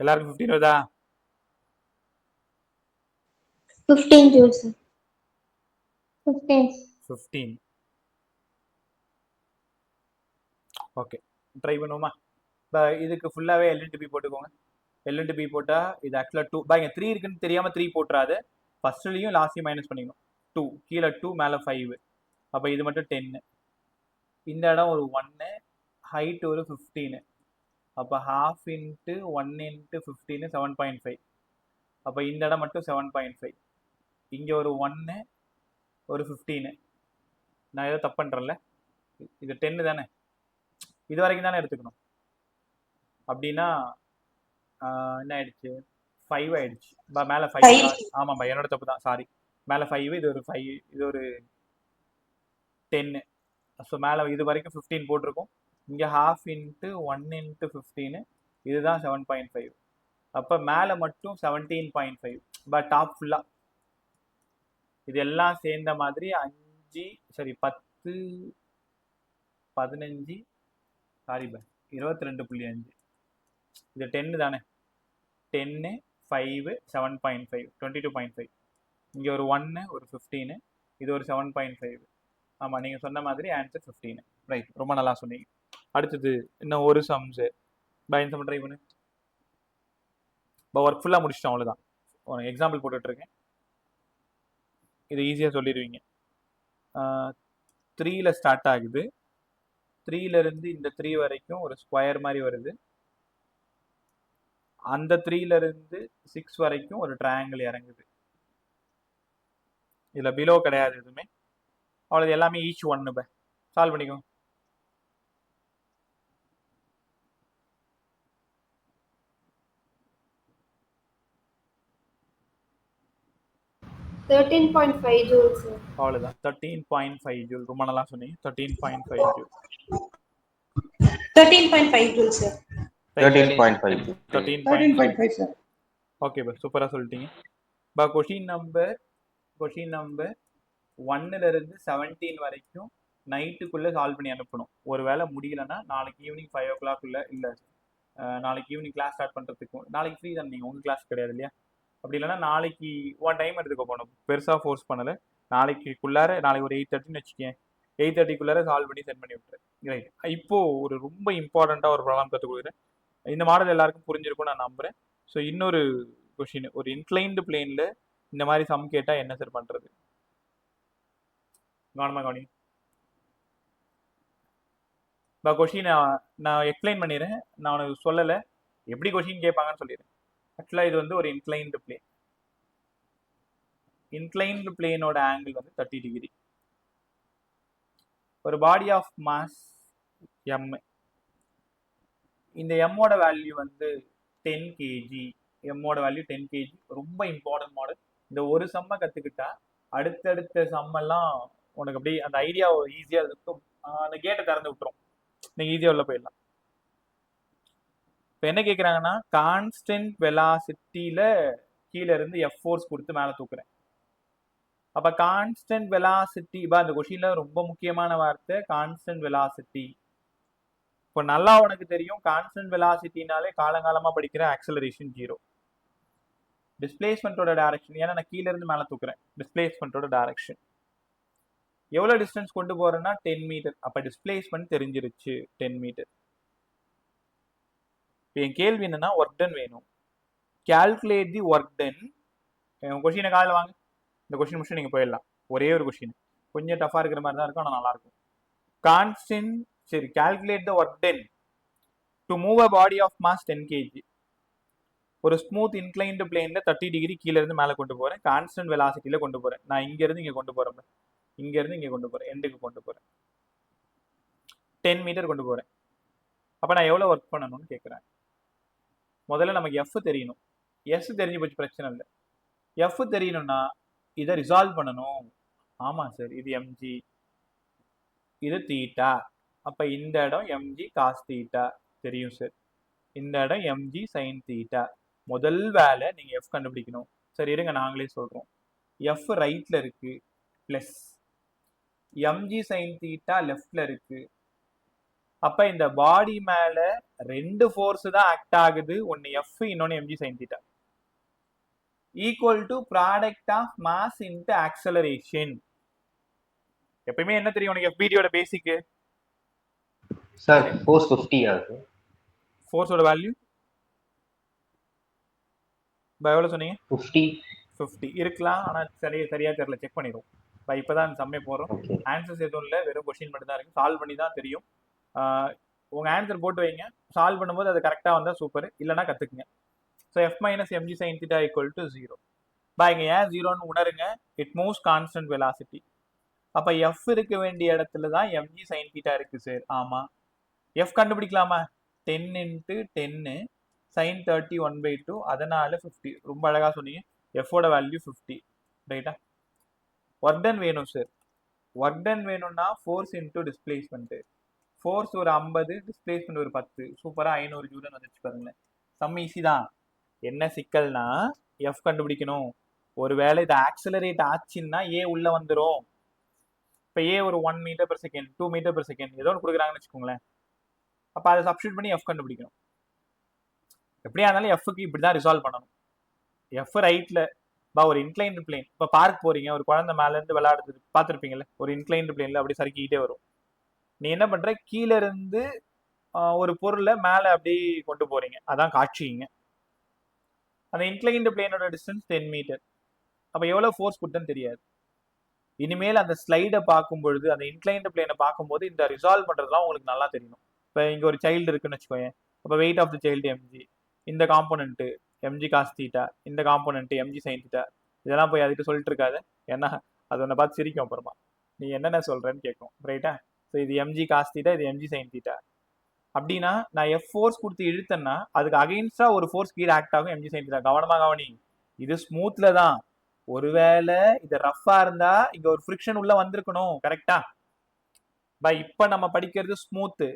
எல்லாருக்கும் 15 வருதா? 15 joules, sir. 15. 15. ஓகே. ட்ரை பண்ணுவோமா? இதுக்கு ஃபுல்லாகவே எல் இன்ட்டு பி போட்டுக்கோங்க. எல் இன்ட்டு பி போட்டால் இது ஆக்சுவலாக 2. இங்கே 3 இருக்குன்னு தெரியாமல் 3 போட்டுறாது. ஃபர்ஸ்ட்லையும் லாஸ்ட்லையும் மைனஸ் பண்ணிக்கணும். 2 கீழே 2 மேலே 5. அப்போ இது மட்டும் 10. இந்த இடம் ஒரு 1, ஹைட் ஒரு 15. அப்போ ½ இன்ட்டு 1 இன்ட்டு 15 7.5. அப்போ இந்த இடம் மட்டும் 7.5. இங்கே ஒரு 1 ஒரு 15. நான் ஏதோ தப்பு பண்ணுறேன்ல, இது 10 தானே, இது வரைக்கும் தானே எடுத்துக்கணும். அப்படின்னா என்ன ஆயிடுச்சு, 5 ஆயிடுச்சு. மேலே 5. ஆமாம்பா, என்னோட தப்பு தான், சாரி. மேலே 5, இது ஒரு 5, இது ஒரு 10. ஸோ மேலே இது வரைக்கும் 15 போட்டிருக்கோம். இங்கே 1/2 இன்ட்டு 1 இன்ட்டு 15, இதுதான் 7.5. அப்போ மேலே மட்டும் 17.5. டாப் ஃபுல்லாக இது எல்லாம் சேர்ந்த மாதிரி 5 சரி 10 15 சாரி 22.5. இது 10 தானே, 10 5 7.5 22.5. இங்கே ஒரு 1 ஒரு 15, இது ஒரு 7.5. ஆமாம், நீங்கள் சொன்ன மாதிரி ஆன்சர் 15. ரைட், ரொம்ப நல்லா சொன்னீங்க. அடுத்தது இன்னும் ஒரு சம்ஸு இந்த சம் ட்ரை பண்ணு. ஒர்க் ஃபுல்லாக முடிச்சிட்டோம், அவ்வளோதான். ஒரு எக்ஸாம்பிள் போட்டுட்ருக்கேன், இது ஈஸியாக சொல்லிடுவீங்க. 3ல் ஸ்டார்ட் ஆகுது, 3லேருந்து இந்த 3 வரைக்கும் ஒரு ஸ்கொயர் மாதிரி வருது. அந்த 3லேருந்து 6 வரைக்கும் ஒரு ட்ரையாங்கிள் இறங்குது. இதில் பிலோ கிடையாது எதுவுமே, அவ்வளோ எல்லாமே ஈச் 1. சால்வ் பண்ணிக்கோ. joules, sir. அவ்வளோதான், 13.5 ஜூல். ரொம்ப நல்லா சொன்னீங்க, 13.5 joule. 13.5 joules, sir. 13.5. 13.5 sir. Okay பா, சூப்பராக சொல்லிட்டீங்க. கொஷின் நம்பர் 1லேருந்து 17 வரைக்கும் நைட்டுக்குள்ளே சால்வ் பண்ணி அனுப்பணும். ஒரு வேளை முடியலன்னா நாளைக்கு ஈவினிங் 5 o'clock இல்லை நாளைக்கு ஈவினிங் கிளாஸ் ஸ்டார்ட் பண்ணுறதுக்கும், நாளைக்கு ஃப்ரீ தானே, நீங்கள் உங்கள் கிளாஸ் கிடையாது இல்லையா? அப்படி இல்லைன்னா நாளைக்கு டைம் எடுத்துக்க போகணும், பெருசாக ஃபோர்ஸ் பண்ணலை. நாளைக்குள்ளார, நாளைக்கு ஒரு 8:30ன்னு வச்சுக்கேன், 8:30க்குள்ளார சால்வ் பண்ணி சென்ட் பண்ணி விட்டுறேன். ரைட், இப்போது ஒரு ரொம்ப இம்பார்ட்டண்ட்டாக ஒரு ப்ராப்ளம் கற்றுக் கொடுக்குறேன். இந்த மாடல் எல்லாருக்கும் புரிஞ்சிருக்கும் நான் நம்புகிறேன். ஸோ இன்னொரு கொஷின், ஒரு இன்க்ளைன்டு பிளேனில் இந்த மாதிரி சம் கேட்டால் என்ன சார் பண்ணுறது? கவனமாக கவனி. கொஷினை நான் எக்ஸ்பிளைன் பண்ணிடுறேன், நான் உனக்கு சொல்லலை எப்படி கொஷின் கேட்பாங்கன்னு சொல்லிடுறேன். ஆக்சுவலாக இது வந்து ஒரு இன்க்ளைன்டு பிளேன். இன்க்ளைன்டு பிளேனோட ஆங்கிள் வந்து 30 டிகிரி. ஒரு பாடி ஆஃப் மாஸ் m, இந்த எம்மோட வேல்யூ வந்து 10 kg. எம்மோட வேல்யூ 10 kg. ரொம்ப இம்பார்ட்டன்ட் மாடல். இந்த ஒரு சம்மை கற்றுக்கிட்டா அடுத்தடுத்த சம்மெல்லாம் உனக்கு அப்படியே அந்த ஐடியா ஈஸியாக இருக்கும். அந்த கேட்டை திறந்து விட்டுரும், நீங்கள் ஈஸியாக உள்ள போயிடலாம். இப்போ என்ன கேட்குறாங்கன்னா, கான்ஸ்டன்ட் வெலாசிட்டியில் கீழே இருந்து F ஃபோர்ஸ் கொடுத்து மேலே தூக்குறேன். அப்போ கான்ஸ்டன்ட் வெலாசிட்டி, அந்த கொஷினில் ரொம்ப முக்கியமான வார்த்தை கான்ஸ்டன்ட் வெலாசிட்டி. இப்போ நல்லா உனக்கு தெரியும், கான்ஸ்டன்ட் வெலாசிட்டினாலே காலங்காலமாக படிக்கிற ஆக்சலரேஷன் 0. டிஸ்பிளேஸ்மெண்ட்டோட டைரக்ஷன், ஏன்னா நான் கீழே இருந்து மேலே தூக்குறேன், டிஸ்பிளேஸ்மெண்ட்டோட டைரக்ஷன் எவ்வளோ டிஸ்டன்ஸ் கொண்டு போகிறேன்னா 10 மீட்டர். அப்போ டிஸ்பிளேஸ்மெண்ட் தெரிஞ்சிருச்சு 10 மீட்டர். இப்போ என் கேள்வி என்னன்னா, ஒர்க் டன் வேணும். கால்குலேட் தி ஒர்க் டன். கொஷினை காலையில் வாங்க, இந்த கொஷின் முடிச்சு நீங்கள் போயிடலாம். ஒரே ஒரு கொஷின், கொஞ்சம் டஃபாக இருக்கிற மாதிரி தான் இருக்கும், ஆனால் நல்லாயிருக்கும். கான்ஸ்டன்ட், சரி, calculate the work done to move a body of mass 10 kg. ஒரு ஸ்மூத் இன்க்ளைன்டு பிளேனில் 30 டிகிரி கீழே இருந்து மேலே கொண்டு போகிறேன், கான்ஸ்டன்ட் வெலாசிட்டியில் கொண்டு போகிறேன். நான் இங்கேருந்து இங்கே கொண்டு போகிறேன், இங்கேருந்து இங்கே கொண்டு போகிறேன், எண்டுக்கு கொண்டு போகிறேன், 10 மீட்டர் கொண்டு போகிறேன். அப்போ நான் எவ்வளோ ஒர்க் பண்ணணும்னு கேட்குறேன். முதல்ல நமக்கு எஃப் தெரியணும். எஸ் தெரிஞ்சு போச்சு, பிரச்சனை இல்லை. எஃப் தெரியணும்னா இதை ரிசால்வ் பண்ணணும். ஆமாம் சார், இது எம்ஜி, இது தீட்டா. அப்போ இந்த இடம் எம்ஜி காஸ் தீட்டா தெரியும் சார், இந்த இடம் எம்ஜி சைன் தீட்டா. முதல் வேலை நீங்கள் எஃப் கண்டுபிடிக்கணும். சரி இருங்க, நாங்களே சொல்கிறோம். எஃப் ரைட்டில் இருக்குது, ப்ளஸ் எம்ஜி சைன் தீட்டா லெஃப்டில் இருக்குது. அப்போ இந்த பாடி மேலே 2 ஃபோர்ஸு தான் ஆக்ட் ஆகுது, ஒன்று எஃப், இன்னொன்று MG sine theta. Equal to product of mass into acceleration. எப்பயுமே என்ன தெரியும் உனக்கு எஃபிடியோட பேசிக்கு? சார் ஃபோர்ஸ் 50 ஆகுது. ஃபோர்ஸோட வேல்யூ எவ்வளோ சொன்னீங்க? 50 இருக்கலாம், ஆனால் சரியாக தெரியல, செக் பண்ணிடுவோம். இப்போ தான் சம்மே போடுறோம். ஆன்சர்ஸ் எதுவும் இல்லை, வெறும் கொஷின் மட்டும் தான் இருக்குது. சால்வ் பண்ணி தான் தெரியும். உங்கள் ஆன்சர் போட்டு வைங்க, சால்வ் பண்ணும்போது அது கரெக்டாக வந்தால் சூப்பர், இல்லைனா கற்றுக்குங்க. So F minus MG sine theta equal to 0. இங்க ஏன் ஜீரோன்னு உணருங்க. It moves constant velocity. அப்ப எஃப் இருக்க வேண்டிய இடத்துல தான் எம்ஜி சைன் தீட்டா இருக்கு சார். ஆமா, எஃப் கண்டுபிடிக்கலாமா? 10 இன்ட்டு 10 சைன் 30 1/2, அதனால 50. ரொம்ப அழகா சொன்னீங்க. எஃபோட வேல்யூ 50, ரைட்டா? ஒர்க் டன் வேணும் சார். ஒர்க் டன் வேணும்னா ஃபோர்ஸ் இன்ட்டு டிஸ்பிளேஸ்மெண்ட். ஃபோர்ஸ் ஒரு 50, டிஸ்பிளேஸ்மெண்ட் ஒரு 10. சூப்பரா 500 ஜூலன் வந்துச்சு பாருங்களேன். சம் ஈஸி தான். என்ன சிக்கல்னா எஃப் கண்டுபிடிக்கணும். ஒருவேளை இது ஆக்சிலரேட் ஆச்சுன்னா ஏ உள்ள வந்துடும். இப்போ ஏ ஒரு 1 metre per second, 2 metre per second ஏதோ ஒன்று கொடுக்குறாங்கன்னு வச்சுக்கோங்களேன். அப்போ அதை சப்ஸ்டியூட் பண்ணி எஃப் கண்டுபிடிக்கணும். எப்படியா இருந்தாலும் எஃப்க்கு இப்படி தான் ரிசால்வ் பண்ணணும். எஃப் ரைட்டில் ஒரு இன்க்ளைன்டு பிளேன். இப்போ பார்க் போறீங்க, ஒரு குழந்தை மேலேருந்து விளையாடுறது பார்த்துருப்பீங்கல்ல, ஒரு இன்க்ளைன்டு பிளேனில் அப்படி சறுக்கிக்கிட்டே வரும். நீ என்ன பண்ணுற, கீழே இருந்து ஒரு பொருளை மேலே அப்படி கொண்டு போறீங்க, அதான் காட்சிங்க. அந்த இன்க்ளைன்டு பிளேனோட டிஸ்டன்ஸ் 10 மீட்டர். அப்போ எவ்வளோ ஃபோர்ஸ் கொடுத்தேன்னு தெரியாது. இனிமேல் அந்த ஸ்லைடை பார்க்கும் பொழுது, அந்த இன்க்ளைன்டு பிளேனை பார்க்கும்போது இந்த ரிசால்வ் பண்ணுறதுலாம் உங்களுக்கு நல்லா தெரியணும். இப்போ இங்கே ஒரு சைல்டு இருக்குன்னு வச்சுக்கோங்க. அப்போ weight of the child MG, இந்த காம்போனன்ட்டு எம்ஜி காஸ் தீட்டா, இந்த காம்போனன்ட்டு எம்ஜி சைன் தீட்டா. இதெல்லாம் போய் அதுக்கு சொல்லிட்டு இருக்காது. ஏன்னா அது ஒன்றை பார்த்து சிரிக்கும் அப்புறமா. நீ என்னென்ன சொல்கிறேன்னு கேட்கும், ரைட்டா? ஸோ இது எம்ஜி காஸ் தீட்டா, இது எம்ஜி சைன் தீட்டா. அப்படின்னா நான் எஃப் ஃபோர்ஸ் கொடுத்து இழுத்தேன்னா அதுக்கு அகைன்ஸ்டா ஒரு ஃபோர்ஸ் கீழே ஆக்ட் ஆகும், எம்ஜி சைன் தீட்டா. கவனமா கவனி, இது ஸ்மூத்ல தான். ஒருவேளை இது ரஃபா இருந்தா இங்க ஒரு ஃப்ரிக்ஷன் உள்ள வந்திருக்கணும், கரெக்டா? இப்ப நம்ம படிக்கிறது ஸ்மூத்து,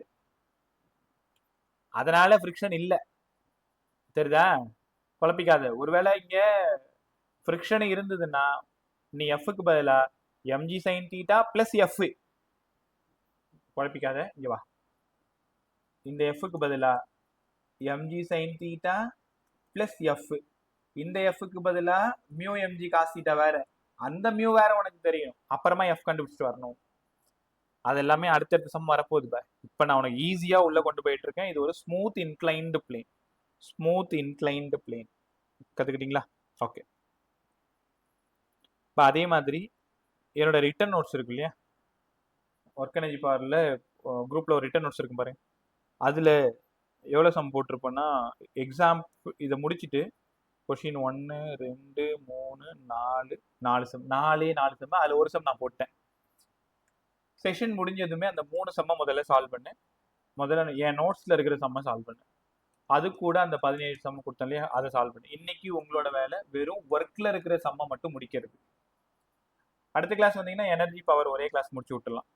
அதனால ஃப்ரிக்ஷன் இல்ல. தெரியுதா? குழப்பிக்காத. ஒருவேளை இங்க ஃப்ரிக்ஷன் இருந்ததுன்னா நீ எஃப்க்கு பதிலா MG sine theta plus F. குழப்பிக்காத, இங்க வா. இந்த எஃப்க்கு பதிலா MG sine theta plus F. இந்த எஃப்க்கு பதிலா மியூ எம்ஜி காஸ் தீட்டா வேற, அந்த மியூ வேற உனக்கு தெரியும். அப்புறமா எஃப் கண்டுபிடிச்சிட்டு வரணும். அது எல்லாமே அடுத்தடுத்த சம் வரப்போகுது பா. இப்போ நான் உனக்கு ஈஸியா உள்ள கொண்டு போயிட்டு இருக்கேன். இது ஒரு smooth inclined plane. Smooth inclined plane கத்துக்கிட்டீங்களா? ஓகே. இப்போ அதே மாதிரி என்னோட ரிட்டன் நோட்ஸ் இருக்கு இல்லையா, ஒர்க் எனர்ஜி பவர்ல குரூப்ல ஒரு ரிட்டன் நோட்ஸ் இருக்கும் பாருங்க. அதுல எவ்வளோ சம் போட்டிருப்பேன்னா, எக்ஸாம் இதை முடிச்சுட்டு கொஷின் 1 2 3 4 4 சம், 4 சம். அதில் ஒரு சம் நான் போட்டேன். செஷன் முடிஞ்சதுமே அந்த 3 சம்மை முதல்ல சால்வ் பண்ணேன். முதல்ல என் நோட்ஸ்ல இருக்கிற சம்மை சால்வ் பண்ணேன். அது கூட அந்த 17 சம் கொடுத்தேன் இல்லையா, அதை சால்வ் பண்ணேன். இன்னைக்கு உங்களோட வேலை வெறும் ஒர்க்ல இருக்கிற சம்மை மட்டும் முடிக்கிறது. அடுத்த கிளாஸ் வந்தீங்கன்னா எனர்ஜி பவர் ஒரே கிளாஸ் முடிச்சு விட்டுலாம்.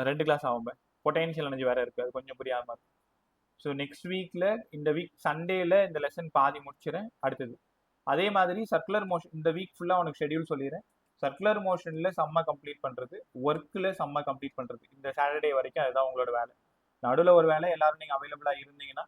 2 கிளாஸ் ஆகும். பொட்டென்ஷியல் எனர்ஜி வேற இருக்கு, அது கொஞ்சம் புரியாம இருக்கும். ஸோ நெக்ஸ்ட் வீக்ல, இந்த வீக் சண்டேல இந்த லெசன் பாதி முடிச்சிடறேன். அடுத்தது அதே மாதிரி சர்க்குலர் மோஷன் இந்த வீக் ஃபுல்லாக உனக்கு ஷெடியூல் சொல்லிடுறேன். சர்க்குலர் மோஷன்ல செம்ம கம்ப்ளீட் பண்றது, ஒர்க்கில் செம்ம கம்ப்ளீட் பண்றது. இந்த சாட்டர்டே வரைக்கும் அதுதான் உங்களோட வேலை. நடுவில் ஒரு வேலை எல்லாரும் நீங்கள் அவைலபிளாக இருந்தீங்கன்னா